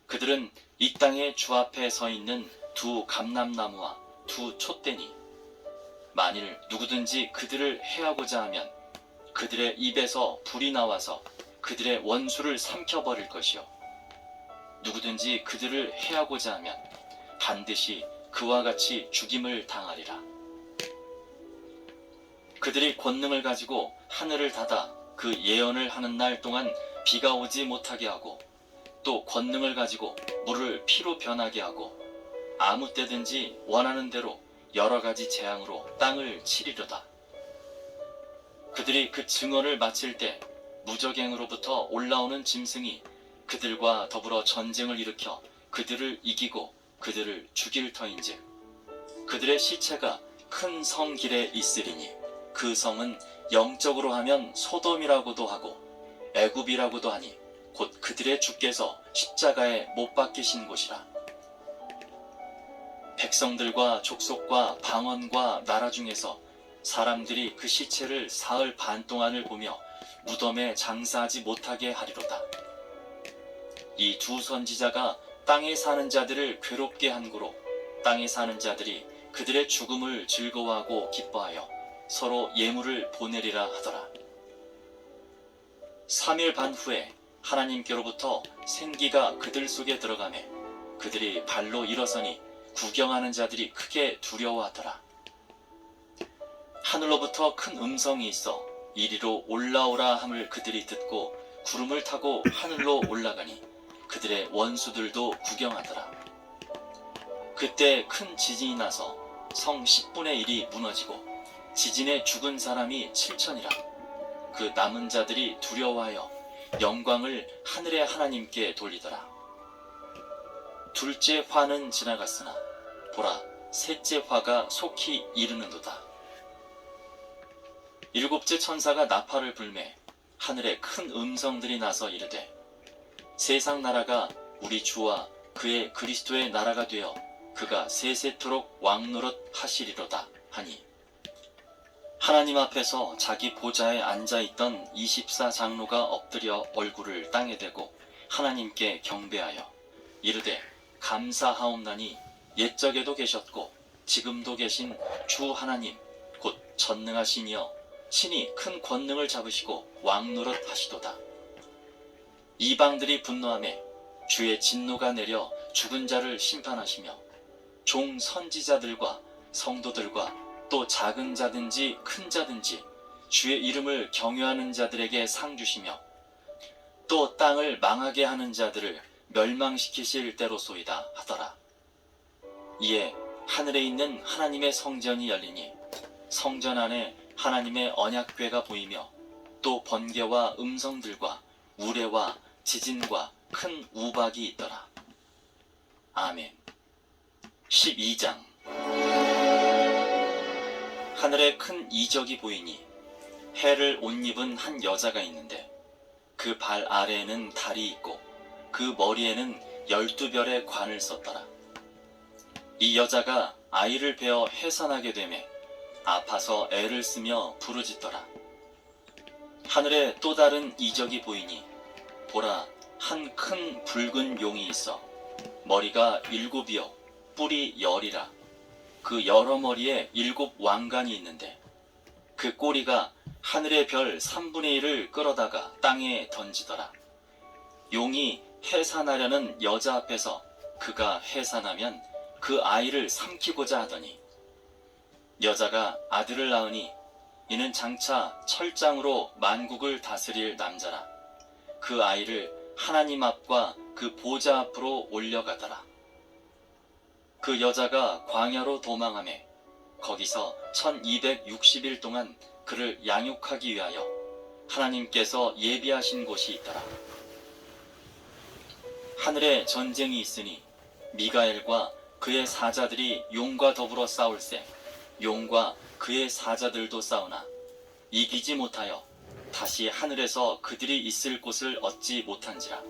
그들은 이 땅의 주 앞에 서 있는 두 감람나무와 두 촛대니, 만일 누구든지 그들을 해하고자 하면 그들의 입에서 불이 나와서 그들의 원수를 삼켜버릴 것이요, 누구든지 그들을 해하고자 하면 반드시 그와 같이 죽임을 당하리라. 그들이 권능을 가지고 하늘을 닫아 그 예언을 하는 날 동안 비가 오지 못하게 하고, 또 권능을 가지고 물을 피로 변하게 하고, 아무 때든지 원하는 대로 여러 가지 재앙으로 땅을 치리로다. 그들이 그 증언을 마칠 때 무적행으로부터 올라오는 짐승이 그들과 더불어 전쟁을 일으켜 그들을 이기고 그들을 죽일 터인즉 그들의 시체가 큰 성 길에 있으리니, 그 성은 영적으로 하면 소돔이라고도 하고 애굽이라고도 하니 곧 그들의 주께서 십자가에 못 박히신 곳이라. 백성들과 족속과 방언과 나라 중에서 사람들이 그 시체를 사흘 반 동안을 보며 무덤에 장사하지 못하게 하리로다. 이 두 선지자가 땅에 사는 자들을 괴롭게 한 고로 땅에 사는 자들이 그들의 죽음을 즐거워하고 기뻐하여 서로 예물을 보내리라 하더라. 3일 반 후에 하나님께로부터 생기가 그들 속에 들어가매 그들이 발로 일어서니 구경하는 자들이 크게 두려워하더라. 하늘로부터 큰 음성이 있어 이리로 올라오라 함을 그들이 듣고 구름을 타고 하늘로 올라가니 그들의 원수들도 구경하더라. 그때 큰 지진이 나서 성 10분의 1이 무너지고 지진에 죽은 사람이 7천이라. 그 남은 자들이 두려워하여 영광을 하늘의 하나님께 돌리더라. 둘째 화는 지나갔으나 보라, 셋째 화가 속히 이르는도다. 일곱째 천사가 나팔을 불매 하늘에 큰 음성들이 나서 이르되, 세상 나라가 우리 주와 그의 그리스도의 나라가 되어 그가 세세토록 왕노릇 하시리로다 하니, 하나님 앞에서 자기 보좌에 앉아있던 24장로가 엎드려 얼굴을 땅에 대고 하나님께 경배하여 이르되, 감사하옵나니 옛적에도 계셨고 지금도 계신 주 하나님 곧 전능하시니여 친히 큰 권능을 잡으시고 왕노릇 하시도다. 이방들이 분노하매 주의 진노가 내려 죽은 자를 심판하시며 종 선지자들과 성도들과 또 작은 자든지 큰 자든지 주의 이름을 경외하는 자들에게 상 주시며 또 땅을 망하게 하는 자들을 멸망시키실 때로소이다 하더라. 이에 하늘에 있는 하나님의 성전이 열리니 성전 안에 하나님의 언약궤가 보이며 또 번개와 음성들과 우레와 지진과 큰 우박이 있더라. 아멘. 12장. 하늘에 큰 이적이 보이니 해를 옷 입은 한 여자가 있는데 그 발 아래에는 달이 있고 그 머리에는 12별의 관을 썼더라. 이 여자가 아이를 베어 해산하게 되매 아파서 애를 쓰며 부르짖더라. 하늘에 또 다른 이적이 보이니 보라, 한 큰 붉은 용이 있어 머리가 7이요 뿔이 10이라. 그 여러 머리에 7 왕관이 있는데 그 꼬리가 하늘의 별 3분의 1을 끌어다가 땅에 던지더라. 용이 해산하려는 여자 앞에서 그가 해산하면 그 아이를 삼키고자 하더니 여자가 아들을 낳으니 이는 장차 철장으로 만국을 다스릴 남자라. 그 아이를 하나님 앞과 그 보좌 앞으로 올려가더라. 그 여자가 광야로 도망하매 거기서 1260일 동안 그를 양육하기 위하여 하나님께서 예비하신 곳이 있더라. 하늘에 전쟁이 있으니 미가엘과 그의 사자들이 용과 더불어 싸울세. 용과 그의 사자들도 싸우나 이기지 못하여 다시 하늘에서 그들이 있을 곳을 얻지 못한지라.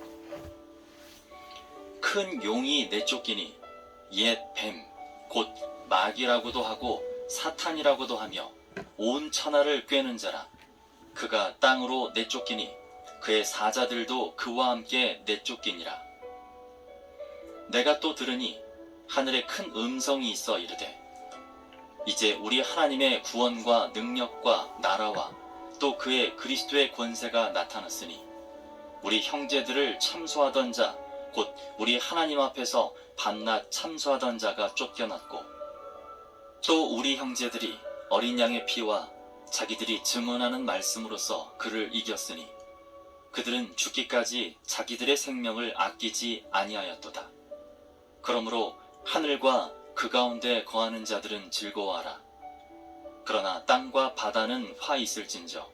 큰 용이 내쫓기니 옛 뱀, 곧 마귀라고도 하고 사탄이라고도 하며 온 천하를 꿰는 자라. 그가 땅으로 내쫓기니 그의 사자들도 그와 함께 내쫓기니라. 내가 또 들으니 하늘에 큰 음성이 있어 이르되 이제 우리 하나님의 구원과 능력과 나라와 또 그의 그리스도의 권세가 나타났으니 우리 형제들을 참소하던 자 곧 우리 하나님 앞에서 밤낮 참소하던 자가 쫓겨났고 또 우리 형제들이 어린 양의 피와 자기들이 증언하는 말씀으로써 그를 이겼으니 그들은 죽기까지 자기들의 생명을 아끼지 아니하였도다. 그러므로 하늘과 그 가운데 거하는 자들은 즐거워하라. 그러나 땅과 바다는 화 있을진저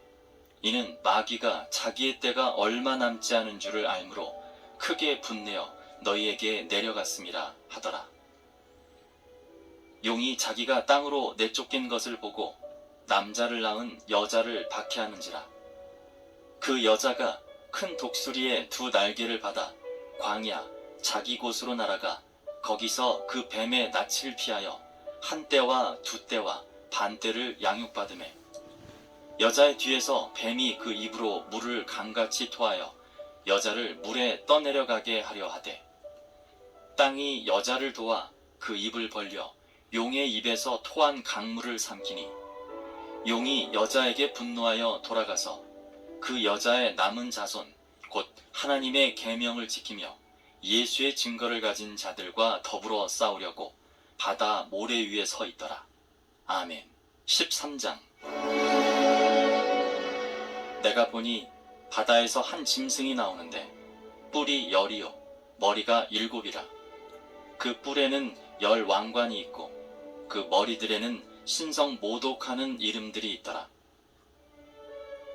이는 마귀가 자기의 때가 얼마 남지 않은 줄을 알므로 크게 분내어 너희에게 내려갔음이라 하더라. 용이 자기가 땅으로 내쫓긴 것을 보고 남자를 낳은 여자를 박해하는지라. 그 여자가 큰 독수리의 2 날개를 받아 광야 자기 곳으로 날아가 거기서 그 뱀의 낯을 피하여 1때와 2때와 반때를 양육받으매 여자의 뒤에서 뱀이 그 입으로 물을 강같이 토하여 여자를 물에 떠내려가게 하려 하되 땅이 여자를 도와 그 입을 벌려 용의 입에서 토한 강물을 삼키니 용이 여자에게 분노하여 돌아가서 그 여자의 남은 자손 곧 하나님의 계명을 지키며 예수의 증거를 가진 자들과 더불어 싸우려고 바다 모래 위에 서 있더라. 아멘. 13장. 내가 보니 바다에서 한 짐승이 나오는데 뿔이 10이요 머리가 7이라. 그 뿔에는 10 왕관이 있고 그 머리들에는 신성 모독하는 이름들이 있더라.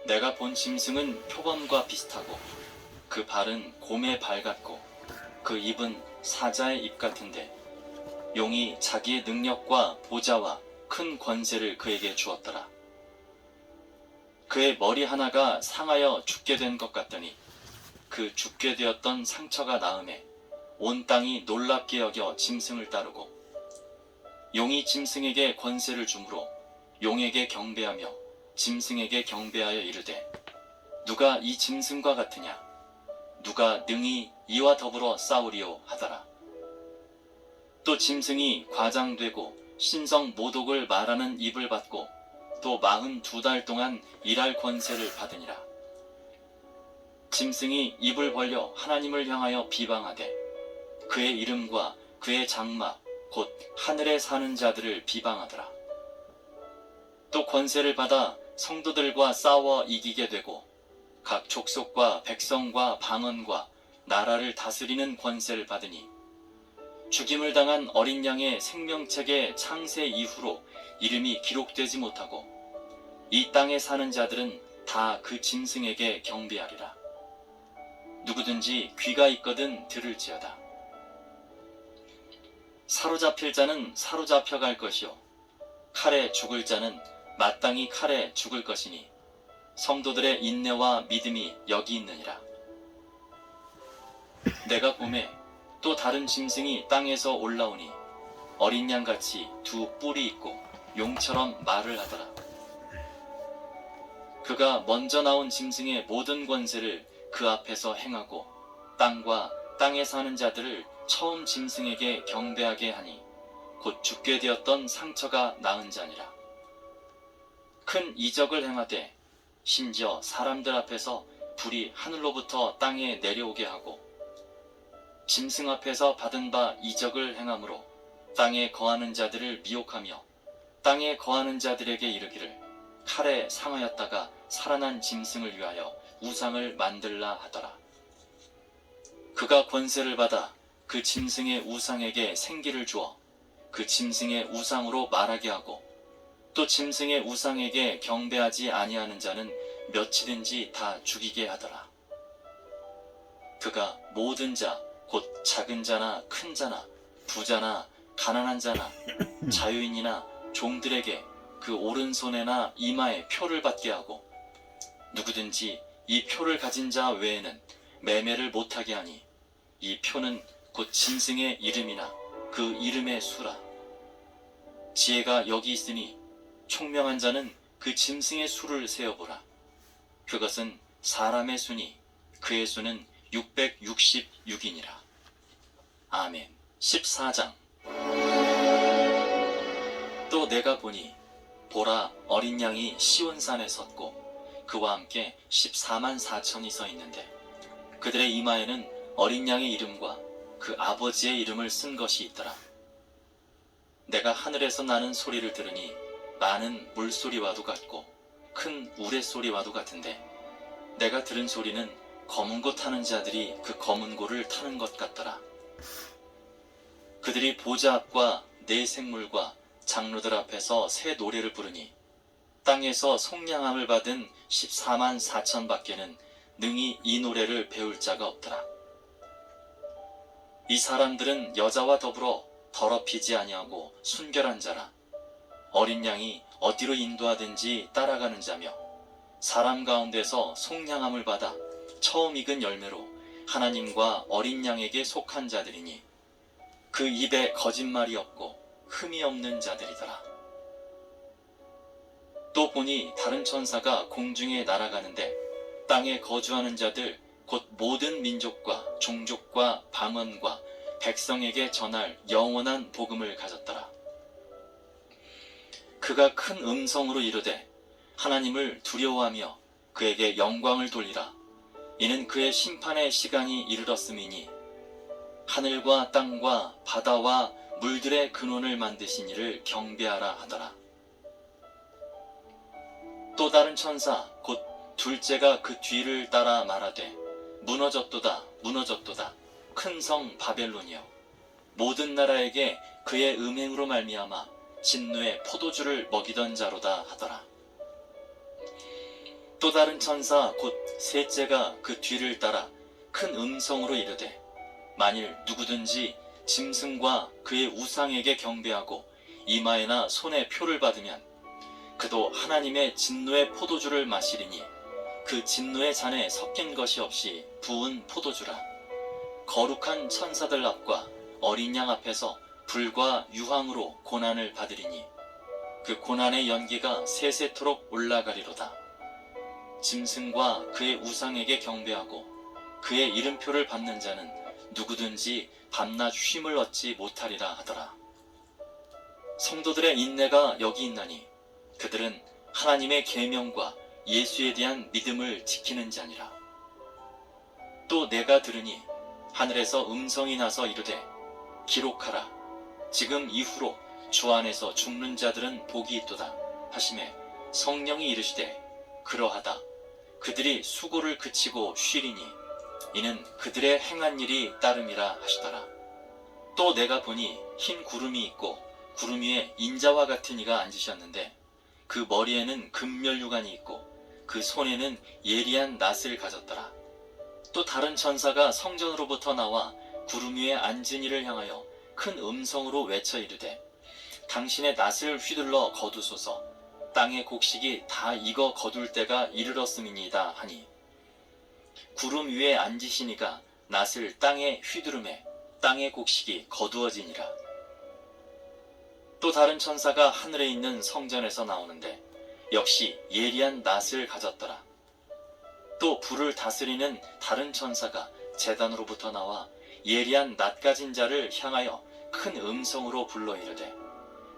내가 본 짐승은 표범과 비슷하고 그 발은 곰의 발 같고 그 입은 사자의 입 같은데 용이 자기의 능력과 보좌와 큰 권세를 그에게 주었더라. 그의 머리 하나가 상하여 죽게 된 것 같더니 그 죽게 되었던 상처가 나음에 온 땅이 놀랍게 여겨 짐승을 따르고 용이 짐승에게 권세를 주므로 용에게 경배하며 짐승에게 경배하여 이르되 누가 이 짐승과 같으냐 누가 능히 이와 더불어 싸우리요 하더라. 또 짐승이 과장되고 신성 모독을 말하는 입을 받고 또 42달 동안 일할 권세를 받으니라. 짐승이 입을 벌려 하나님을 향하여 비방하되 그의 이름과 그의 장막 곧 하늘에 사는 자들을 비방하더라. 또 권세를 받아 성도들과 싸워 이기게 되고 각 족속과 백성과 방언과 나라를 다스리는 권세를 받으니 죽임을 당한 어린 양의 생명책의 창세 이후로 이름이 기록되지 못하고 이 땅에 사는 자들은 다 그 짐승에게 경배하리라. 누구든지 귀가 있거든 들을지어다. 사로잡힐 자는 사로잡혀 갈 것이요 칼에 죽을 자는 마땅히 칼에 죽을 것이니 성도들의 인내와 믿음이 여기 있느니라. 내가 보매 또 다른 짐승이 땅에서 올라오니 어린 양같이 두 뿔이 있고 용처럼 말을 하더라. 그가 먼저 나온 짐승의 모든 권세를 그 앞에서 행하고 땅과 땅에 사는 자들을 처음 짐승에게 경배하게 하니 곧 죽게 되었던 상처가 나은 자니라. 큰 이적을 행하되 심지어 사람들 앞에서 불이 하늘로부터 땅에 내려오게 하고 짐승 앞에서 받은 바 이적을 행함으로 땅에 거하는 자들을 미혹하며 땅에 거하는 자들에게 이르기를 칼에 상하였다가 살아난 짐승을 위하여 우상을 만들라 하더라. 그가 권세를 받아 그 짐승의 우상에게 생기를 주어 그 짐승의 우상으로 말하게 하고 또 짐승의 우상에게 경배하지 아니하는 자는 몇이든지 다 죽이게 하더라. 그가 모든 자 곧 작은 자나 큰 자나 부자나 가난한 자나 자유인이나 종들에게 그 오른손에나 이마에 표를 받게 하고 누구든지 이 표를 가진 자 외에는 매매를 못하게 하니 이 표는 곧 짐승의 이름이나 그 이름의 수라. 지혜가 여기 있으니 총명한 자는 그 짐승의 수를 세어보라. 그것은 사람의 수니 그의 수는 666이니라. 아멘. 14장. 또 내가 보니 보라 어린 양이 시온산에 섰고 그와 함께 14만 4천이 서 있는데 그들의 이마에는 어린 양의 이름과 그 아버지의 이름을 쓴 것이 있더라. 내가 하늘에서 나는 소리를 들으니 많은 물소리와도 같고 큰 우레소리와도 같은데 내가 들은 소리는 검은 고 타는 자들이 그 검은 고를 타는 것 같더라. 그들이 보좌 앞과 네 생물과 장로들 앞에서 새 노래를 부르니 땅에서 속량함을 받은 14만 4천 밖에는 능히 이 노래를 배울 자가 없더라. 이 사람들은 여자와 더불어 더럽히지 아니하고 순결한 자라. 어린 양이 어디로 인도하든지 따라가는 자며 사람 가운데서 속량함을 받아 처음 익은 열매로 하나님과 어린 양에게 속한 자들이니 그 입에 거짓말이 없고 흠이 없는 자들이더라. 또 보니 다른 천사가 공중에 날아가는데 땅에 거주하는 자들 곧 모든 민족과 종족과 방언과 백성에게 전할 영원한 복음을 가졌더라. 그가 큰 음성으로 이르되 하나님을 두려워하며 그에게 영광을 돌리라. 이는 그의 심판의 시간이 이르렀음이니 하늘과 땅과 바다와 물들의 근원을 만드신 이를 경배하라 하더라. 또 다른 천사 곧 둘째가 그 뒤를 따라 말하되 무너졌도다 무너졌도다 큰 성 바벨론이여 모든 나라에게 그의 음행으로 말미암아 진노의 포도주를 먹이던 자로다 하더라. 또 다른 천사 곧 셋째가 그 뒤를 따라 큰 음성으로 이르되 만일 누구든지 짐승과 그의 우상에게 경배하고 이마에나 손에 표를 받으면 그도 하나님의 진노의 포도주를 마시리니 그 진노의 잔에 섞인 것이 없이 부은 포도주라. 거룩한 천사들 앞과 어린 양 앞에서 불과 유황으로 고난을 받으리니 그 고난의 연기가 세세토록 올라가리로다. 짐승과 그의 우상에게 경배하고 그의 이름표를 받는 자는 누구든지 밤낮 쉼을 얻지 못하리라 하더라. 성도들의 인내가 여기 있나니 그들은 하나님의 계명과 예수에 대한 믿음을 지키는 자니라. 또 내가 들으니 하늘에서 음성이 나서 이르되 기록하라. 지금 이후로 주 안에서 죽는 자들은 복이 있도다 하시매 성령이 이르시되 그러하다. 그들이 수고를 그치고 쉬리니 이는 그들의 행한 일이 따름이라 하시더라. 또 내가 보니 흰 구름이 있고 구름 위에 인자와 같은 이가 앉으셨는데 그 머리에는 금면류관이 있고 그 손에는 예리한 낫을 가졌더라. 또 다른 천사가 성전으로부터 나와 구름 위에 앉은 이를 향하여 큰 음성으로 외쳐 이르되 당신의 낫을 휘둘러 거두소서. 땅의 곡식이 다 익어 거둘 때가 이르렀음이니이다 하니 구름 위에 앉으시니가 낫을 땅에 휘두르매 땅의 곡식이 거두어지니라. 또 다른 천사가 하늘에 있는 성전에서 나오는데 역시 예리한 낫을 가졌더라. 또 불을 다스리는 다른 천사가 제단으로부터 나와 예리한 낫 가진 자를 향하여 큰 음성으로 불러 이르되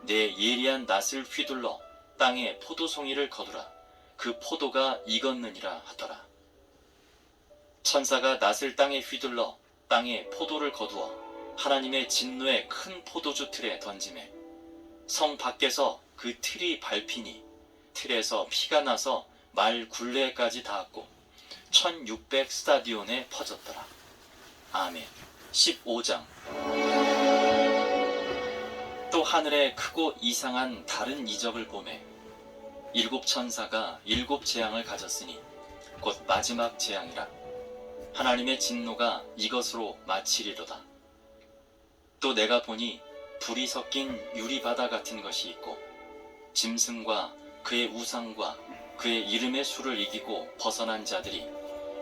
내 예리한 낫을 휘둘러 땅에 포도송이를 거두라. 그 포도가 익었느니라 하더라. 천사가 낫을 땅에 휘둘러 땅에 포도를 거두어 하나님의 진노의 큰 포도주 틀에 던지매 성 밖에서 그 틀이 밟히니 틀에서 피가 나서 말 굴레까지 닿았고 1600 스타디온에 퍼졌더라. 아멘. 15장. 또 하늘에 크고 이상한 다른 이적을 보매 일곱 천사가 일곱 재앙을 가졌으니 곧 마지막 재앙이라. 하나님의 진노가 이것으로 마치리로다. 또 내가 보니 불이 섞인 유리바다 같은 것이 있고 짐승과 그의 우상과 그의 이름의 수를 이기고 벗어난 자들이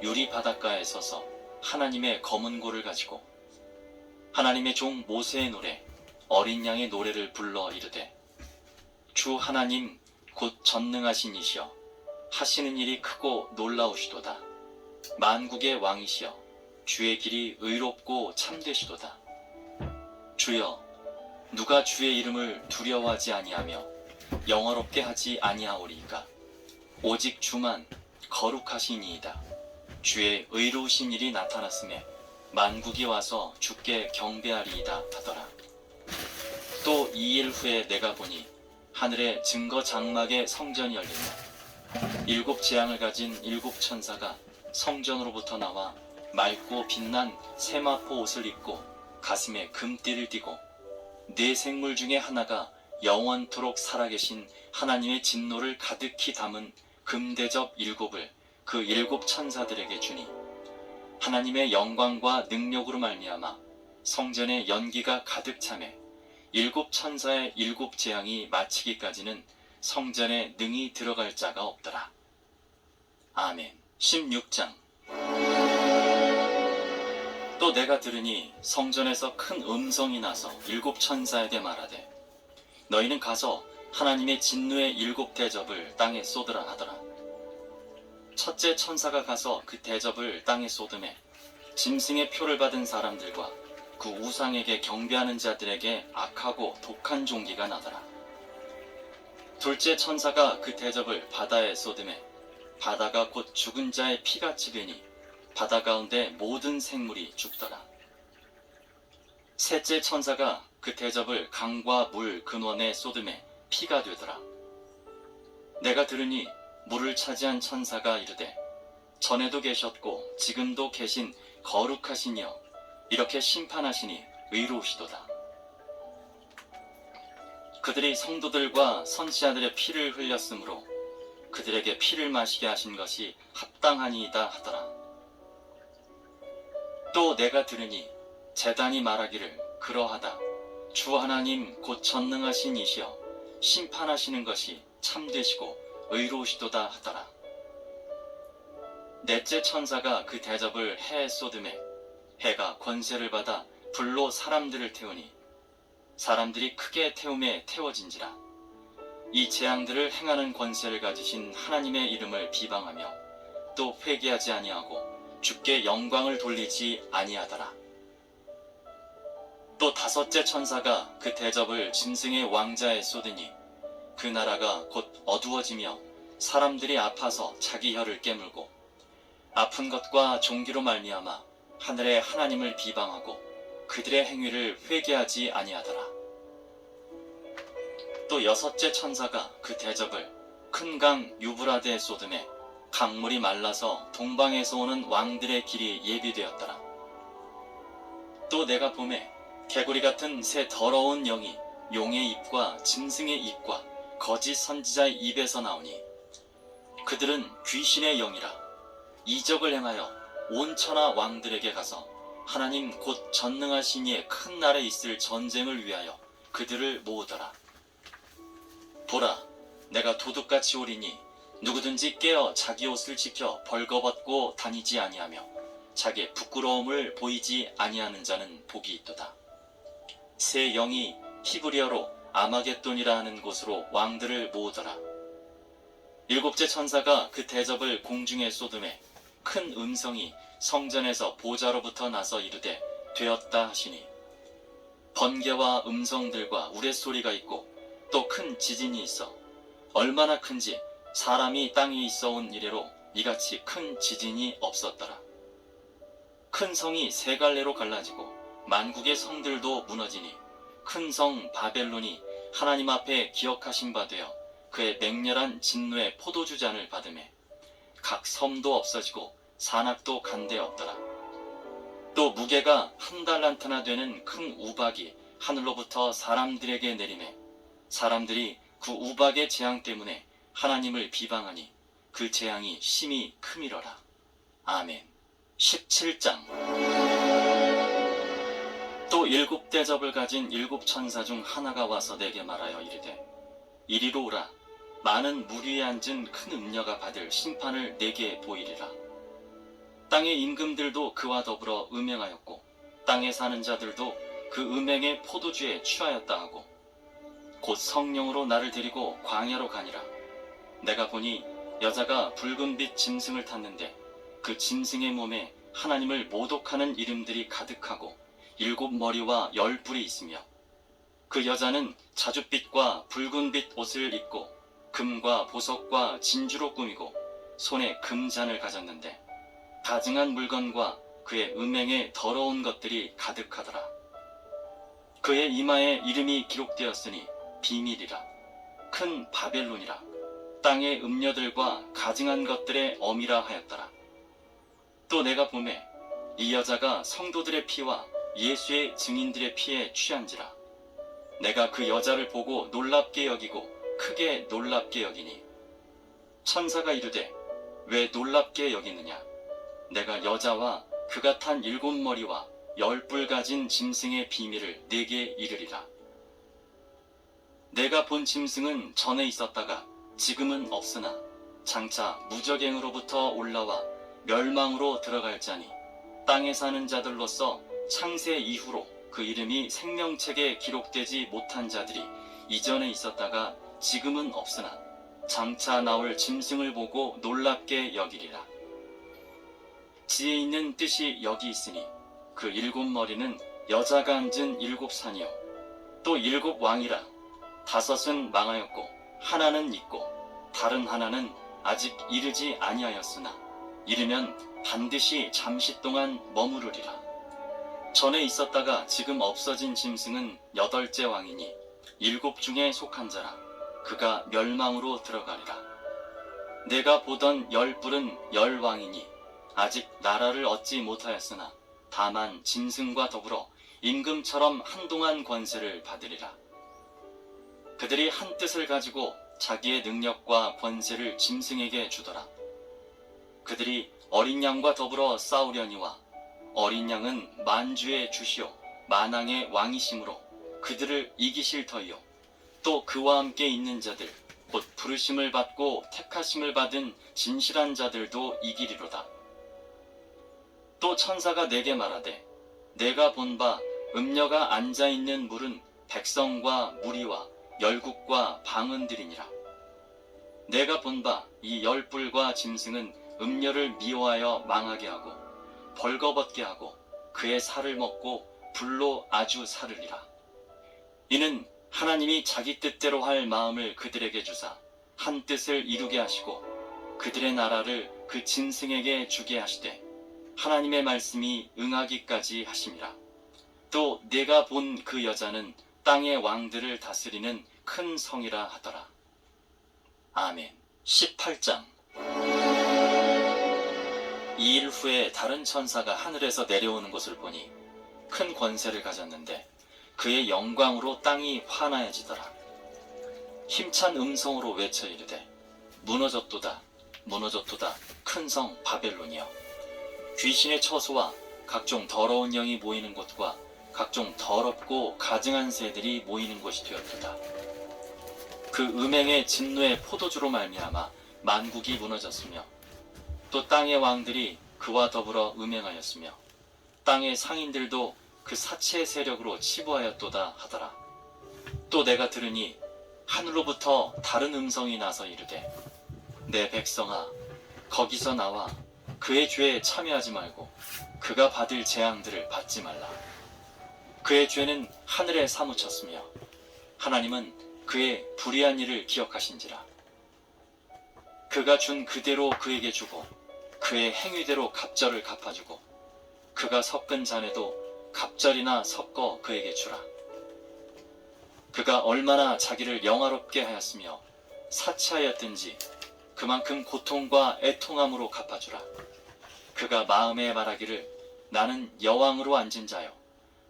유리바닷가에 서서 하나님의 검은 고를 가지고 하나님의 종 모세의 노래 어린 양의 노래를 불러 이르되 주 하나님 곧 전능하신 이시여 하시는 일이 크고 놀라우시도다. 만국의 왕이시여 주의 길이 의롭고 참되시도다. 주여 누가 주의 이름을 두려워하지 아니하며 영화롭게 하지 아니하오리이까. 오직 주만 거룩하시니이다. 주의 의로우신 일이 나타났음에 만국이 와서 주께 경배하리이다 하더라. 또 2일 후에 내가 보니 하늘의 증거 장막의 성전이 열린다. 일곱 재앙을 가진 일곱 천사가 성전으로부터 나와 맑고 빛난 세마포 옷을 입고 가슴에 금띠를 띠고 네 생물 중에 하나가 영원토록 살아계신 하나님의 진노를 가득히 담은 금대접 일곱을 그 일곱 천사들에게 주니 하나님의 영광과 능력으로 말미암아 성전에 연기가 가득 차매 일곱 천사의 일곱 재앙이 마치기까지는 성전에 능히 들어갈 자가 없더라. 아멘. 16장. 또 내가 들으니 성전에서 큰 음성이 나서 일곱 천사에게 말하되 너희는 가서 하나님의 진노의 일곱 대접을 땅에 쏟으라 하더라. 첫째 천사가 가서 그 대접을 땅에 쏟음에 짐승의 표를 받은 사람들과 그 우상에게 경배하는 자들에게 악하고 독한 종기가 나더라. 둘째 천사가 그 대접을 바다에 쏟음에 바다가 곧 죽은 자의 피같이 되니 바다 가운데 모든 생물이 죽더라. 셋째 천사가 그 대접을 강과 물 근원에 쏟음에 피가 되더라. 내가 들으니 물을 차지한 천사가 이르되 전에도 계셨고 지금도 계신 거룩하시니여 이렇게 심판하시니 의로우시도다. 그들이 성도들과 선지자들의 피를 흘렸으므로 그들에게 피를 마시게 하신 것이 합당하니이다 하더라. 또 내가 들으니 제단이 말하기를 그러하다. 주 하나님 곧 전능하신 이시여 심판하시는 것이 참되시고 의로우시도다 하더라. 넷째 천사가 그 대접을 해에 쏟음에 해가 권세를 받아 불로 사람들을 태우니 사람들이 크게 태움에 태워진지라. 이 재앙들을 행하는 권세를 가지신 하나님의 이름을 비방하며 또 회개하지 아니하고 주께 영광을 돌리지 아니하더라. 또 다섯째 천사가 그 대접을 짐승의 왕자에 쏟으니 그 나라가 곧 어두워지며 사람들이 아파서 자기 혀를 깨물고 아픈 것과 종기로 말미암아 하늘의 하나님을 비방하고 그들의 행위를 회개하지 아니하더라. 또 여섯째 천사가 그 대접을 큰 강 유브라데에 쏟음에 강물이 말라서 동방에서 오는 왕들의 길이 예비되었더라. 또 내가 보매 개구리 같은 새 더러운 영이 용의 입과 짐승의 입과 거짓 선지자의 입에서 나오니 그들은 귀신의 영이라. 이적을 행하여 온 천하 왕들에게 가서 하나님 곧 전능하신 이의 큰 날에 있을 전쟁을 위하여 그들을 모으더라. 보라, 내가 도둑같이 오리니 누구든지 깨어 자기 옷을 지켜 벌거벗고 다니지 아니하며 자기의 부끄러움을 보이지 아니하는 자는 복이 있도다. 새 영이 히브리어로 아마겟돈이라 하는 곳으로 왕들을 모으더라. 일곱째 천사가 그 대접을 공중에 쏟음에 큰 음성이 성전에서 보좌로부터 나서 이르되 되었다 하시니 번개와 음성들과 우레소리가 있고 또 큰 지진이 있어 얼마나 큰지 사람이 땅에 있어온 이래로 이같이 큰 지진이 없었더라. 큰 성이 세 갈래로 갈라지고 만국의 성들도 무너지니 큰 성 바벨론이 하나님 앞에 기억하신 바 되어 그의 맹렬한 진노의 포도주 잔을 받음에 각 섬도 없어지고 산악도 간데 없더라. 또 무게가 1달란트나 되는 큰 우박이 하늘로부터 사람들에게 내리매 사람들이 그 우박의 재앙 때문에 하나님을 비방하니 그 재앙이 심히 크미러라. 아멘. 17장. 또 일곱 대접을 가진 일곱 천사 중 하나가 와서 내게 말하여 이르되 이리로 오라. 많은 물 위에 앉은 큰 음녀가 받을 심판을 내게 보이리라. 땅의 임금들도 그와 더불어 음행하였고 땅에 사는 자들도 그 음행의 포도주에 취하였다 하고 곧 성령으로 나를 데리고 광야로 가니라. 내가 보니 여자가 붉은빛 짐승을 탔는데 그 짐승의 몸에 하나님을 모독하는 이름들이 가득하고 7머리와 10뿔이 있으며 그 여자는 자줏빛과 붉은빛 옷을 입고 금과 보석과 진주로 꾸미고 손에 금잔을 가졌는데 가증한 물건과 그의 음행에 더러운 것들이 가득하더라. 그의 이마에 이름이 기록되었으니 비밀이라 큰 바벨론이라 땅의 음녀들과 가증한 것들의 어미라 하였더라. 또 내가 보매 이 여자가 성도들의 피와 예수의 증인들의 피에 취한지라. 내가 그 여자를 보고 놀랍게 여기고 크게 놀랍게 여기니 천사가 이르되 왜 놀랍게 여기느냐. 내가 여자와 그가 탄 7머리와 10뿔 가진 짐승의 비밀을 네게 이르리라. 내가 본 짐승은 전에 있었다가 지금은 없으나 장차 무적행으로부터 올라와 멸망으로 들어갈 자니 땅에 사는 자들로서 창세 이후로 그 이름이 생명책에 기록되지 못한 자들이 이전에 있었다가 지금은 없으나 장차 나올 짐승을 보고 놀랍게 여기리라. 지혜 있는 뜻이 여기 있으니 그 7머리는 여자가 앉은 7산이요 또 7왕이라. 5은 망하였고 하나는 있고 다른 하나는 아직 이르지 아니하였으나 이르면 반드시 잠시 동안 머무르리라. 전에 있었다가 지금 없어진 짐승은 8째 왕이니 7 중에 속한 자라. 그가 멸망으로 들어가리라. 내가 보던 10뿔은 10왕이니 아직 나라를 얻지 못하였으나 다만 짐승과 더불어 임금처럼 한동안 권세를 받으리라. 그들이 한 뜻을 가지고 자기의 능력과 권세를 짐승에게 주더라. 그들이 어린 양과 더불어 싸우려니와 어린 양은 만주의 주시오 만왕의 왕이심으로 그들을 이기실 터이요 또 그와 함께 있는 자들 곧 부르심을 받고 택하심을 받은 진실한 자들도 이기리로다. 또 천사가 내게 말하되 내가 본 바 음녀가 앉아있는 물은 백성과 무리와 열국과 방언들이니라. 내가 본 바 이 10뿔과 짐승은 음녀를 미워하여 망하게 하고 벌거벗게 하고 그의 살을 먹고 불로 아주 사르리라. 이는 하나님이 자기 뜻대로 할 마음을 그들에게 주사 한 뜻을 이루게 하시고 그들의 나라를 그 짐승에게 주게 하시되 하나님의 말씀이 응하기까지 하심이라. 또 내가 본 그 여자는 땅의 왕들을 다스리는 큰 성이라 하더라. 아멘. 18장. 이 일 후에 다른 천사가 하늘에서 내려오는 것을 보니 큰 권세를 가졌는데 그의 영광으로 땅이 환하여지더라. 힘찬 음성으로 외쳐 이르되 무너졌도다 무너졌도다 큰 성 바벨론이여. 귀신의 처소와 각종 더러운 영이 모이는 곳과 각종 더럽고 가증한 새들이 모이는 곳이 되었도다. 그 음행의 진노의 포도주로 말미암아 만국이 무너졌으며 또 땅의 왕들이 그와 더불어 음행하였으며 땅의 상인들도 그 사체의 세력으로 치부하였도다 하더라. 또 내가 들으니 하늘로부터 다른 음성이 나서 이르되 내 백성아 거기서 나와 그의 죄에 참여하지 말고 그가 받을 재앙들을 받지 말라. 그의 죄는 하늘에 사무쳤으며 하나님은 그의 불의한 일을 기억하신지라. 그가 준 그대로 그에게 주고 그의 행위대로 갑절을 갚아주고 그가 섞은 잔에도 갑절이나 섞어 그에게 주라. 그가 얼마나 자기를 영화롭게 하였으며 사치하였든지 그만큼 고통과 애통함으로 갚아주라. 그가 마음에 말하기를 나는 여왕으로 앉은 자요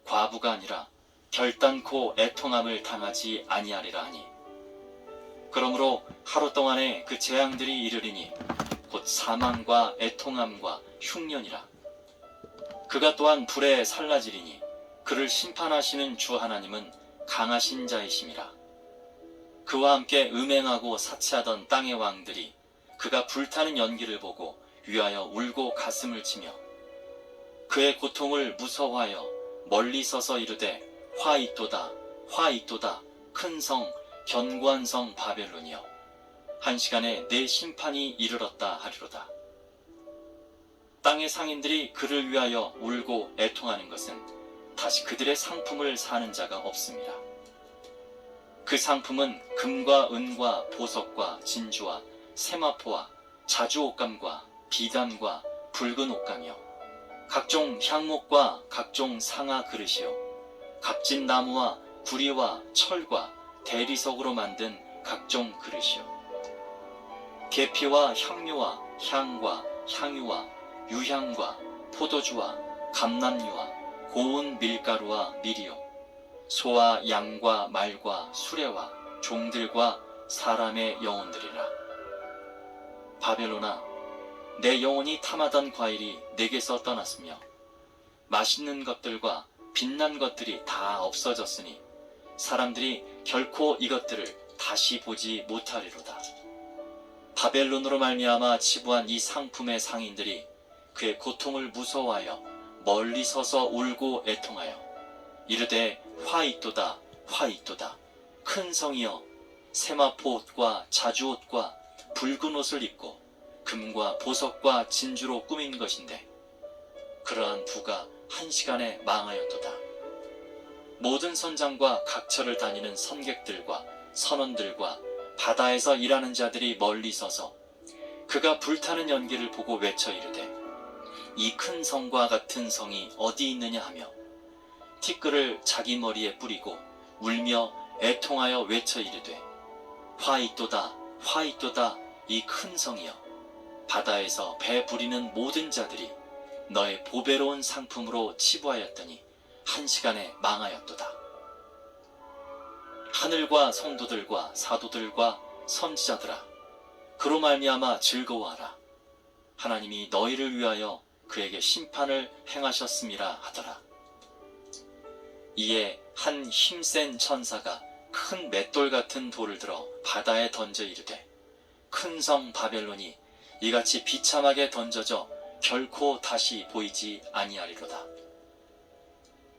과부가 아니라 결단코 애통함을 당하지 아니하리라 하니 그러므로 하루 동안에 그 재앙들이 이르리니 곧 사망과 애통함과 흉년이라. 그가 또한 불에 살라지리니 그를 심판하시는 주 하나님은 강하신 자이심이라. 그와 함께 음행하고 사치하던 땅의 왕들이 그가 불타는 연기를 보고 위하여 울고 가슴을 치며 그의 고통을 무서워하여 멀리 서서 이르되 화 있도다 화 있도다 큰 성 견고한 성 바벨론이여 한 시간에 내 심판이 이르렀다 하리로다. 땅의 상인들이 그를 위하여 울고 애통하는 것은 다시 그들의 상품을 사는 자가 없습니다. 그 상품은 금과 은과 보석과 진주와 세마포와 자주 옷감과 비단과 붉은 옷감이요 각종 향목과 각종 상아 그릇이요 값진 나무와 구리와 철과 대리석으로 만든 각종 그릇이요 계피와 향료와 향과 향유와 유향과 포도주와 감람류와 고운 밀가루와 밀이요 소와 양과 말과 수레와 종들과 사람의 영혼들이라. 바벨론아 내 영혼이 탐하던 과일이 내게서 떠났으며 맛있는 것들과 빛난 것들이 다 없어졌으니 사람들이 결코 이것들을 다시 보지 못하리로다. 바벨론으로 말미암아 치부한 이 상품의 상인들이 그의 고통을 무서워하여 멀리 서서 울고 애통하여 이르되 화 있도다 화 있도다 큰 성이여 세마포 옷과 자주 옷과 붉은 옷을 입고 금과 보석과 진주로 꾸민 것인데 그러한 부가 한 시간에 망하였도다. 모든 선장과 각처를 다니는 선객들과 선원들과 바다에서 일하는 자들이 멀리 서서 그가 불타는 연기를 보고 외쳐 이르되 이 큰 성과 같은 성이 어디 있느냐 하며 티끌을 자기 머리에 뿌리고 울며 애통하여 외쳐 이르되 화 있도다 화 있도다 이 큰 성이여 바다에서 배 부리는 모든 자들이 너의 보배로운 상품으로 치부하였더니 한 시간에 망하였도다. 하늘과 성도들과 사도들과 선지자들아 그로 말미암아 즐거워하라. 하나님이 너희를 위하여 그에게 심판을 행하셨음이라 하더라. 이에 한 힘센 천사가 큰 맷돌 같은 돌을 들어 바다에 던져 이르되 큰 성 바벨론이 이같이 비참하게 던져져 결코 다시 보이지 아니하리로다.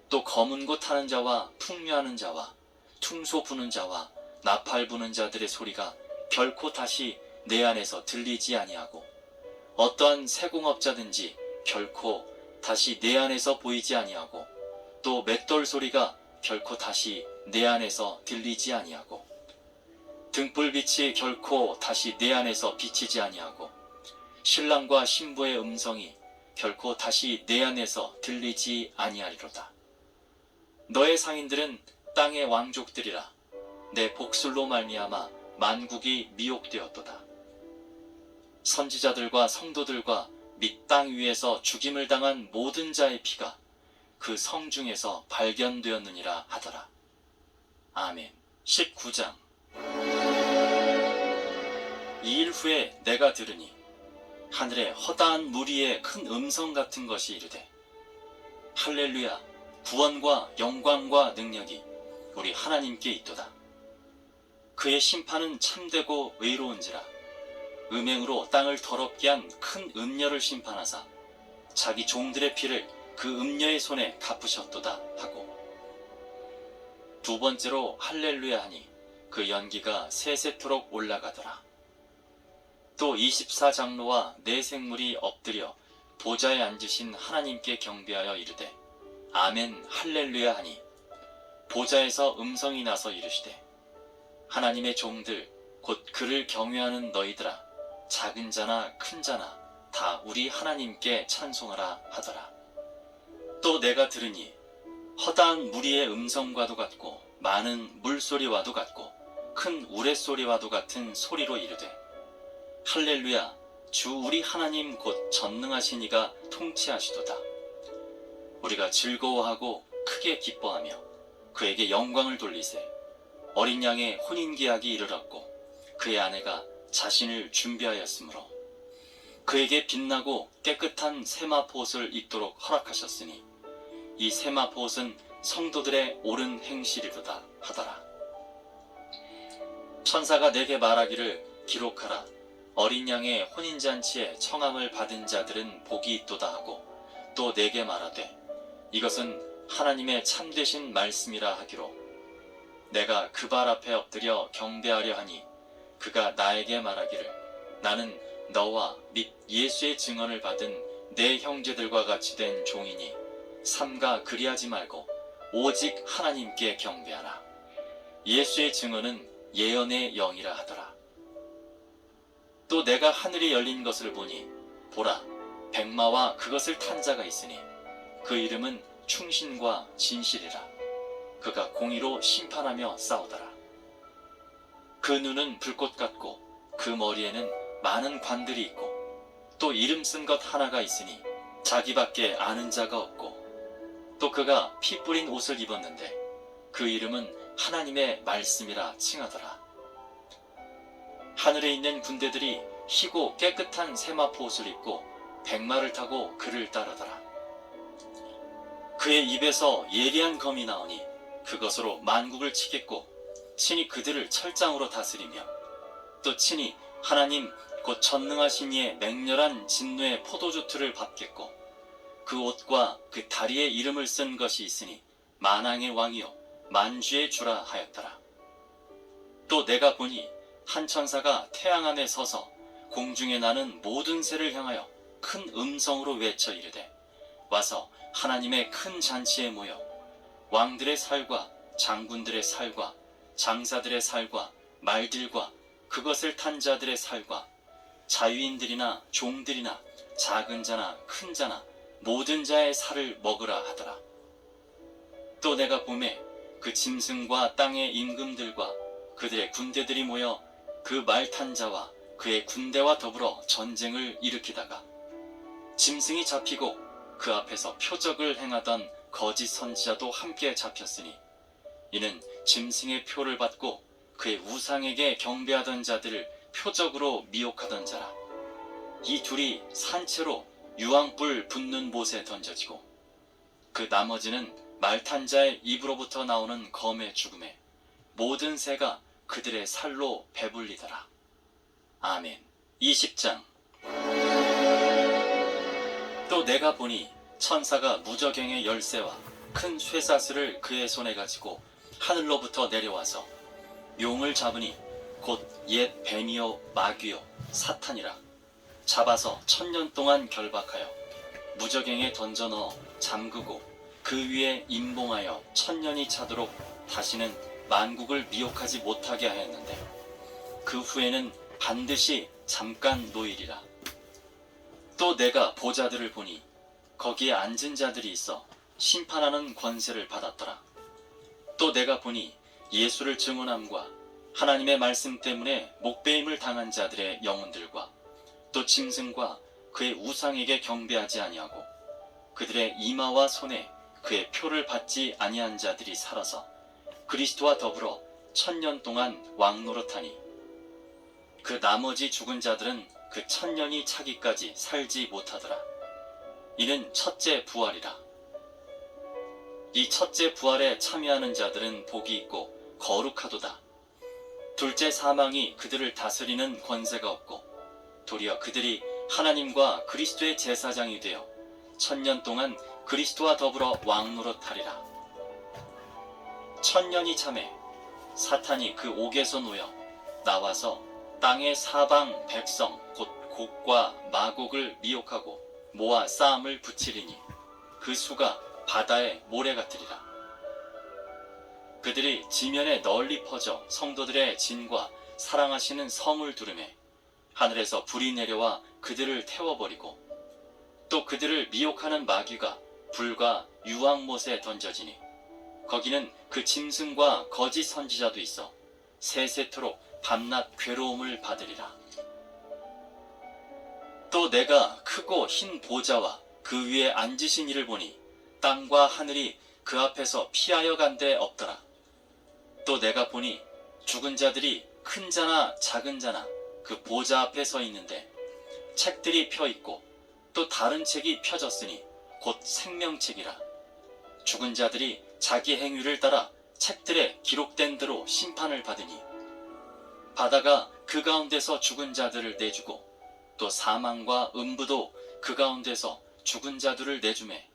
또 검은 곳 타는 자와 풍류하는 자와 퉁소 부는 자와 나팔 부는 자들의 소리가 결코 다시 내 안에서 들리지 아니하고 어떠한 세공업자든지 결코 다시 내 안에서 보이지 아니하고 또 맷돌 소리가 결코 다시 내 안에서 들리지 아니하고 등불빛이 결코 다시 내 안에서 비치지 아니하고 신랑과 신부의 음성이 결코 다시 내 안에서 들리지 아니하리로다. 너의 상인들은 땅의 왕족들이라. 내 복술로 말미암아 만국이 미혹되었도다. 선지자들과 성도들과 및 땅 위에서 죽임을 당한 모든 자의 피가 그 성 중에서 발견되었느니라 하더라. 아멘. 19장. 이 일 후에 내가 들으니 하늘에 허다한 무리의 큰 음성 같은 것이 이르되 할렐루야 구원과 영광과 능력이 우리 하나님께 있도다. 그의 심판은 참되고 의로운지라. 음행으로 땅을 더럽게 한 큰 음녀를 심판하사 자기 종들의 피를 그 음녀의 손에 갚으셨도다 하고, 두 번째로 할렐루야 하니 그 연기가 세세토록 올라가더라. 또 24장로와 네 생물이 엎드려 보좌에 앉으신 하나님께 경배하여 이르되 아멘 할렐루야 하니, 보좌에서 음성이 나서 이르시되 하나님의 종들 곧 그를 경외하는 너희들아, 작은 자나 큰 자나 다 우리 하나님께 찬송하라 하더라. 또 내가 들으니 허다한 무리의 음성과도 같고 많은 물소리와도 같고 큰 우레소리와도 같은 소리로 이르되 할렐루야, 주 우리 하나님 곧 전능하신 이가 통치하시도다. 우리가 즐거워하고 크게 기뻐하며 그에게 영광을 돌리세. 어린 양의 혼인계약이 이르렀고 그의 아내가 자신을 준비하였으므로 그에게 빛나고 깨끗한 세마포옷을 입도록 허락하셨으니 이 세마포옷은 성도들의 옳은 행실이로다 하더라. 천사가 내게 말하기를 기록하라. 어린 양의 혼인잔치에 청함을 받은 자들은 복이 있도다 하고, 또 내게 말하되 이것은 하나님의 참되신 말씀이라 하기로, 내가 그 발 앞에 엎드려 경배하려 하니 그가 나에게 말하기를 나는 너와 및 예수의 증언을 받은 내 형제들과 같이 된 종이니 삼가 그리하지 말고 오직 하나님께 경배하라. 예수의 증언은 예언의 영이라 하더라. 또 내가 하늘이 열린 것을 보니 보라, 백마와 그것을 탄 자가 있으니 그 이름은 충신과 진실이라. 그가 공의로 심판하며 싸우더라. 그 눈은 불꽃 같고 그 머리에는 많은 관들이 있고 또 이름 쓴 것 하나가 있으니 자기밖에 아는 자가 없고, 또 그가 피 뿌린 옷을 입었는데 그 이름은 하나님의 말씀이라 칭하더라. 하늘에 있는 군대들이 희고 깨끗한 세마포 옷을 입고 백마를 타고 그를 따르더라. 그의 입에서 예리한 검이 나오니 그것으로 만국을 치겠고 친히 그들을 철장으로 다스리며 또 친히 하나님 곧 전능하신 이의 맹렬한 진노의 포도주 틀을 밟겠고, 그 옷과 그 다리에 이름을 쓴 것이 있으니 만왕의 왕이요 만주의 주라 하였더라. 또 내가 보니 한 천사가 태양암에 서서 공중에 나는 모든 새를 향하여 큰 음성으로 외쳐 이르되 와서 하나님의 큰 잔치에 모여 왕들의 살과 장군들의 살과 장사들의 살과 말들과 그것을 탄 자들의 살과 자유인들이나 종들이나 작은 자나 큰 자나 모든 자의 살을 먹으라 하더라. 또 내가 보매 그 짐승과 땅의 임금들과 그들의 군대들이 모여 그 말 탄 자와 그의 군대와 더불어 전쟁을 일으키다가 짐승이 잡히고 그 앞에서 표적을 행하던 거짓 선지자도 함께 잡혔으니 이는 짐승의 표를 받고 그의 우상에게 경배하던 자들을 표적으로 미혹하던 자라. 이 둘이 산채로 유황불 붙는 못에 던져지고 그 나머지는 말탄 자의 입으로부터 나오는 검의 죽음에 모든 새가 그들의 살로 배불리더라. 아멘. 20장. 또 내가 보니 천사가 무저갱의 열쇠와 큰 쇠사슬을 그의 손에 가지고 하늘로부터 내려와서 용을 잡으니 곧 옛 뱀이요 마귀요 사탄이라. 잡아서 1000년 동안 결박하여 무저갱에 던져 넣어 잠그고 그 위에 임봉하여 1000년이 차도록 다시는 만국을 미혹하지 못하게 하였는데 그 후에는 반드시 잠깐 노일이라. 또 내가 보좌들을 보니 거기에 앉은 자들이 있어 심판하는 권세를 받았더라. 또 내가 보니 예수를 증언함과 하나님의 말씀 때문에 목배임을 당한 자들의 영혼들과 또 짐승과 그의 우상에게 경배하지 아니하고 그들의 이마와 손에 그의 표를 받지 아니한 자들이 살아서 그리스도와 더불어 1000년 동안 왕노릇하니 그 나머지 죽은 자들은 그 1000년이 차기까지 살지 못하더라. 이는 첫째 부활이라. 이 첫째 부활에 참여하는 자들은 복이 있고 거룩하도다. 둘째 사망이 그들을 다스리는 권세가 없고 도리어 그들이 하나님과 그리스도의 제사장이 되어 천년 동안 그리스도와 더불어 왕노릇하리라. 천년이 참에 사탄이 그 옥에서 놓여 나와서 땅의 사방 백성 곧 곡과 마곡을 미혹하고 모아 싸움을 붙이리니 그 수가 바다의 모래 같으리라. 그들이 지면에 널리 퍼져 성도들의 진과 사랑하시는 성을 두르매 하늘에서 불이 내려와 그들을 태워버리고 또 그들을 미혹하는 마귀가 불과 유황못에 던져지니 거기는 그 짐승과 거짓 선지자도 있어 세세토록 밤낮 괴로움을 받으리라. 또 내가 크고 흰 보좌와 그 위에 앉으신 이를 보니 땅과 하늘이 그 앞에서 피하여 간데 없더라. 또 내가 보니 죽은 자들이 큰 자나 작은 자나 그 보좌 앞에 서 있는데 책들이 펴 있고 또 다른 책이 펴졌으니 곧 생명책이라. 죽은 자들이 자기 행위를 따라 책들에 기록된 대로 심판을 받으니 바다가 그 가운데서 죽은 자들을 내주고 또 사망과 음부도 그 가운데서 죽은 자들을 내주매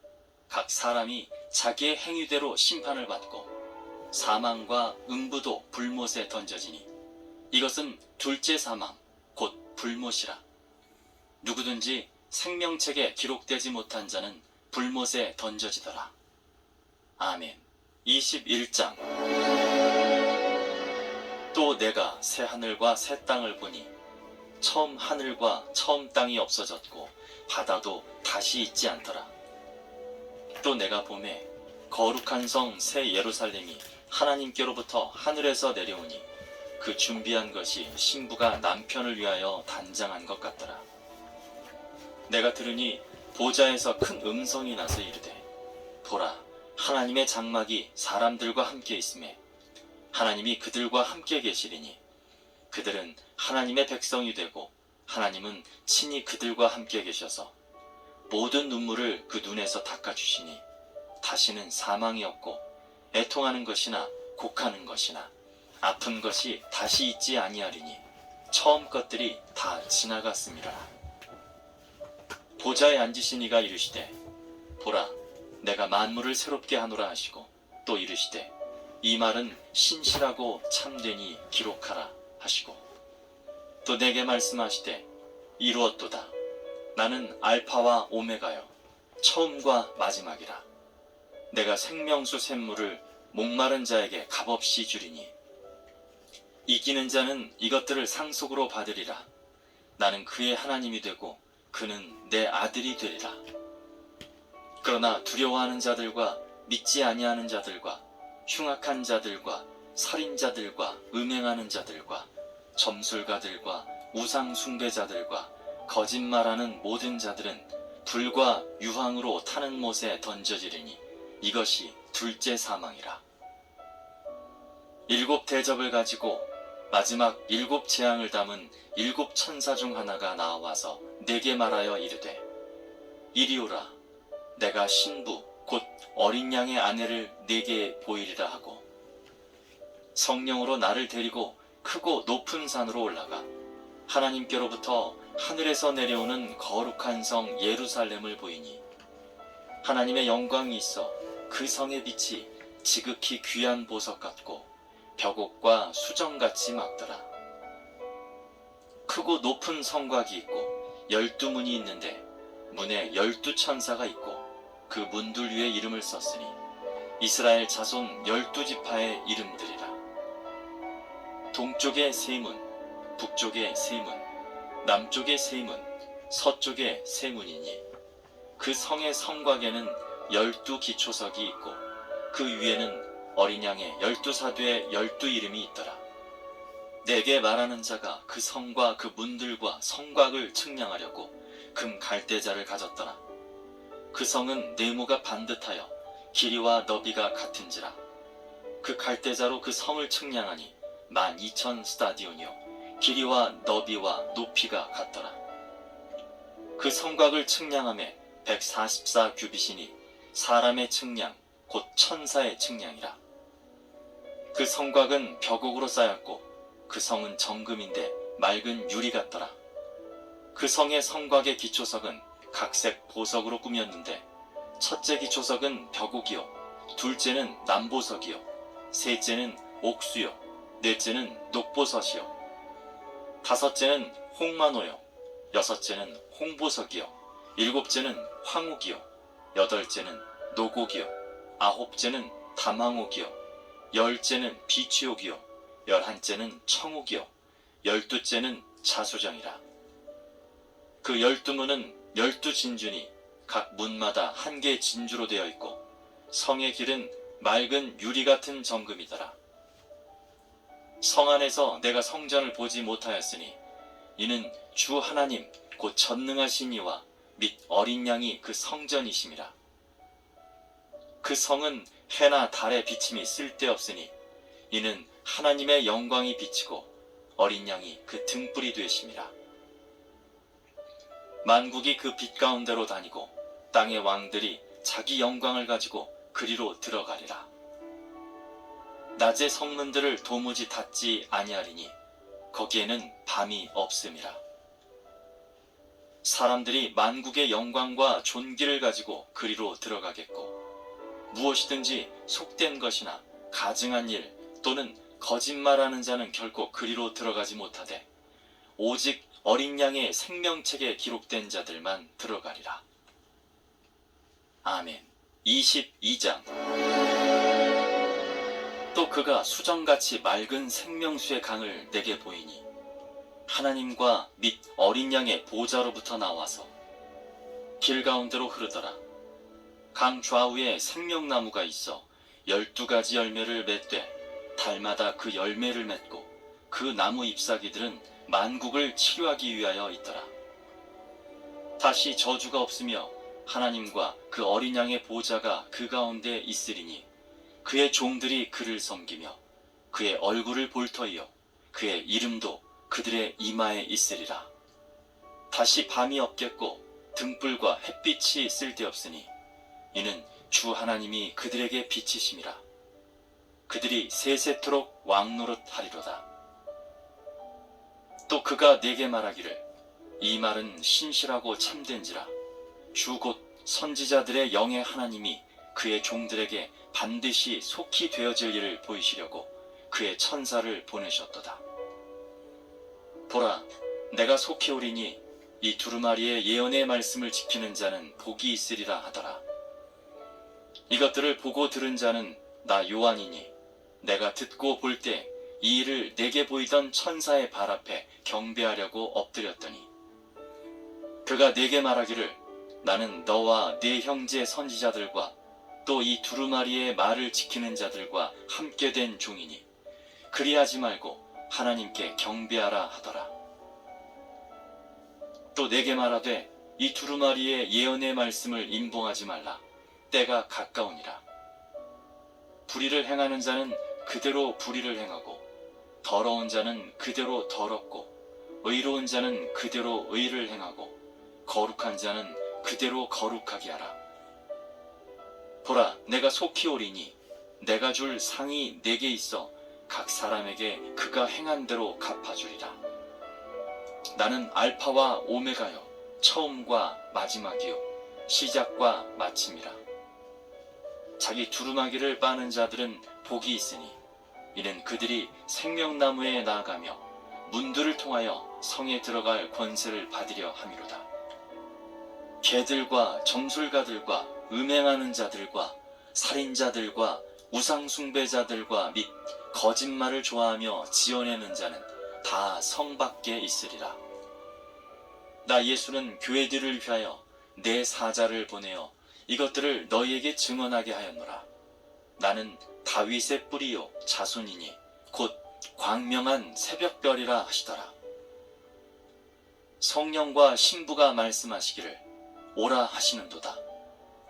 각 사람이 자기의 행위대로 심판을 받고 사망과 음부도 불못에 던져지니 이것은 둘째 사망 곧 불못이라. 누구든지 생명책에 기록되지 못한 자는 불못에 던져지더라. 아멘. 21장. 또 내가 새 하늘과 새 땅을 보니 처음 하늘과 처음 땅이 없어졌고 바다도 다시 있지 않더라. 또 내가 보매 거룩한 성 새 예루살렘이 하나님께로부터 하늘에서 내려오니 그 준비한 것이 신부가 남편을 위하여 단장한 것 같더라. 내가 들으니 보좌에서 큰 음성이 나서 이르되 보라, 하나님의 장막이 사람들과 함께 있으매 하나님이 그들과 함께 계시리니 그들은 하나님의 백성이 되고 하나님은 친히 그들과 함께 계셔서 모든 눈물을 그 눈에서 닦아주시니 다시는 사망이 없고 애통하는 것이나 곡하는 것이나 아픈 것이 다시 있지 아니하리니 처음 것들이 다 지나갔음이라. 보좌에 앉으신 이가 이르시되 보라, 내가 만물을 새롭게 하노라 하시고 또 이르시되 이 말은 신실하고 참되니 기록하라 하시고 또 내게 말씀하시되 이루었도다. 나는 알파와 오메가요 처음과 마지막이라. 내가 생명수 샘물을 목마른 자에게 값없이 주리니 이기는 자는 이것들을 상속으로 받으리라. 나는 그의 하나님이 되고 그는 내 아들이 되리라. 그러나 두려워하는 자들과 믿지 아니하는 자들과 흉악한 자들과 살인자들과 음행하는 자들과 점술가들과 우상 숭배자들과 거짓말하는 모든 자들은 불과 유황으로 타는 못에 던져지리니 이것이 둘째 사망이라. 일곱 대접을 가지고 마지막 일곱 재앙을 담은 일곱 천사 중 하나가 나와서 내게 말하여 이르되 이리 오라. 내가 신부 곧 어린 양의 아내를 네게 보이리라 하고 성령으로 나를 데리고 크고 높은 산으로 올라가 하나님께로부터 하늘에서 내려오는 거룩한 성 예루살렘을 보이니 하나님의 영광이 있어 그 성의 빛이 지극히 귀한 보석 같고 벽옥과 수정같이 막더라. 크고 높은 성곽이 있고 12문이 있는데 문에 12천사가 있고 그 문들 위에 이름을 썼으니 이스라엘 자손 12지파의 이름들이라. 동쪽에 세 문, 북쪽에 세 문, 남쪽에 세 문, 서쪽에 세 문이니 그 성의 성곽에는 12기초석이 있고 그 위에는 어린 양의 12사도의 12이름이 있더라. 내게 말하는 자가 그 성과 그 문들과 성곽을 측량하려고 금 갈대자를 가졌더라. 그 성은 네모가 반듯하여 길이와 너비가 같은지라. 그 갈대자로 그 성을 측량하니 12,000 스타디온이요 길이와 너비와 높이가 같더라. 그 성곽을 측량함에 144 규빗이니 사람의 측량 곧 천사의 측량이라. 그 성곽은 벽옥으로 쌓였고 그 성은 정금인데 맑은 유리 같더라. 그 성의 성곽의 기초석은 각색 보석으로 꾸몄는데 첫째 기초석은 벽옥이요, 둘째는 남보석이요, 셋째는 옥수요, 넷째는 녹보석이요, 다섯째는 홍만호요, 여섯째는 홍보석이요, 일곱째는 황옥이요, 여덟째는 노곡이요, 아홉째는 담황옥이요, 열째는 비취옥이요, 열한째는 청옥이요, 열두째는 자수정이라. 그 12문은 12진주니 각 문마다 한 개 진주로 되어 있고 성의 길은 맑은 유리 같은 정금이더라. 성 안에서 내가 성전을 보지 못하였으니 이는 주 하나님 곧 전능하신 이와 및 어린 양이 그 성전이심이라. 그 성은 해나 달의 비침이 쓸데없으니 이는 하나님의 영광이 비치고 어린 양이 그 등불이 되심이라. 만국이 그 빛 가운데로 다니고 땅의 왕들이 자기 영광을 가지고 그리로 들어가리라. 낮의 성문들을 도무지 닫지 아니하리니 거기에는 밤이 없음이라. 사람들이 만국의 영광과 존귀를 가지고 그리로 들어가겠고 무엇이든지 속된 것이나 가증한 일 또는 거짓말하는 자는 결코 그리로 들어가지 못하되 오직 어린 양의 생명책에 기록된 자들만 들어가리라. 아멘. 22장. 또 그가 수정같이 맑은 생명수의 강을 내게 보이니 하나님과 및 어린 양의 보좌로부터 나와서 길 가운데로 흐르더라. 강 좌우에 생명나무가 있어 12가지 열매를 맺되 달마다 그 열매를 맺고 그 나무 잎사귀들은 만국을 치료하기 위하여 있더라. 다시 저주가 없으며 하나님과 그 어린 양의 보좌가 그 가운데 있으리니 그의 종들이 그를 섬기며 그의 얼굴을 볼 터이요 그의 이름도 그들의 이마에 있으리라. 다시 밤이 없겠고 등불과 햇빛이 쓸데없으니 이는 주 하나님이 그들에게 빛이심이라. 그들이 세세토록 왕노릇 하리로다. 또 그가 내게 말하기를 이 말은 신실하고 참된지라. 주 곧 선지자들의 영의 하나님이 그의 종들에게 반드시 속히 되어질 일을 보이시려고 그의 천사를 보내셨도다. 보라, 내가 속히 오리니 이 두루마리의 예언의 말씀을 지키는 자는 복이 있으리라 하더라. 이것들을 보고 들은 자는 나 요한이니 내가 듣고 볼 때 이 일을 내게 보이던 천사의 발 앞에 경배하려고 엎드렸더니 그가 내게 말하기를 나는 너와 네 형제 선지자들과 또 이 두루마리의 말을 지키는 자들과 함께 된 종이니 그리하지 말고 하나님께 경배하라 하더라. 또 내게 말하되 이 두루마리의 예언의 말씀을 임봉하지 말라. 때가 가까우니라. 불의를 행하는 자는 그대로 불의를 행하고 더러운 자는 그대로 더럽고 의로운 자는 그대로 의를 행하고 거룩한 자는 그대로 거룩하게 하라. 보라, 내가 속히 오리니 내가 줄 상이 내게 있어 각 사람에게 그가 행한 대로 갚아주리라. 나는 알파와 오메가요 처음과 마지막이요 시작과 마침이라. 자기 두루마기를 빠는 자들은 복이 있으니 이는 그들이 생명나무에 나아가며 문들을 통하여 성에 들어갈 권세를 받으려 함이로다. 개들과 정술가들과 음행하는 자들과 살인자들과 우상숭배자들과 및 거짓말을 좋아하며 지어내는 자는 다 성 밖에 있으리라. 나 예수는 교회들을 위하여 내 사자를 보내어 이것들을 너희에게 증언하게 하였노라. 나는 다윗의 뿌리요 자손이니 곧 광명한 새벽별이라 하시더라. 성령과 신부가 말씀하시기를 오라 하시는도다.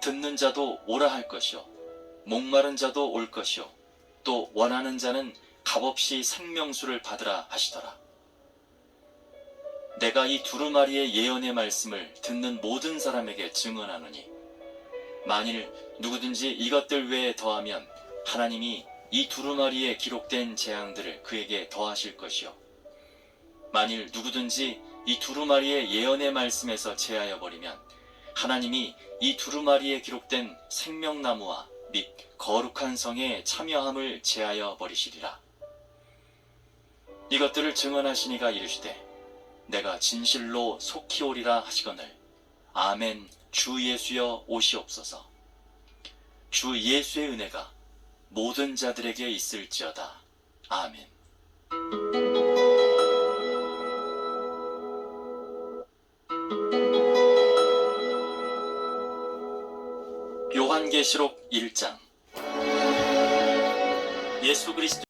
듣는 자도 오라 할 것이요 목마른 자도 올 것이요 또 원하는 자는 값없이 생명수를 받으라 하시더라. 내가 이 두루마리의 예언의 말씀을 듣는 모든 사람에게 증언하노니 만일 누구든지 이것들 외에 더하면 하나님이 이 두루마리에 기록된 재앙들을 그에게 더하실 것이요 만일 누구든지 이 두루마리의 예언의 말씀에서 제하여 버리면 하나님이 이 두루마리에 기록된 생명나무와 및 거룩한 성에 참여함을 제하여 버리시리라. 이것들을 증언하시니가 이르시되 내가 진실로 속히 오리라 하시거늘 아멘. 주 예수여 오시옵소서. 주 예수의 은혜가 모든 자들에게 있을지어다. 아멘. 요한계시록 1장. 예수 그리스도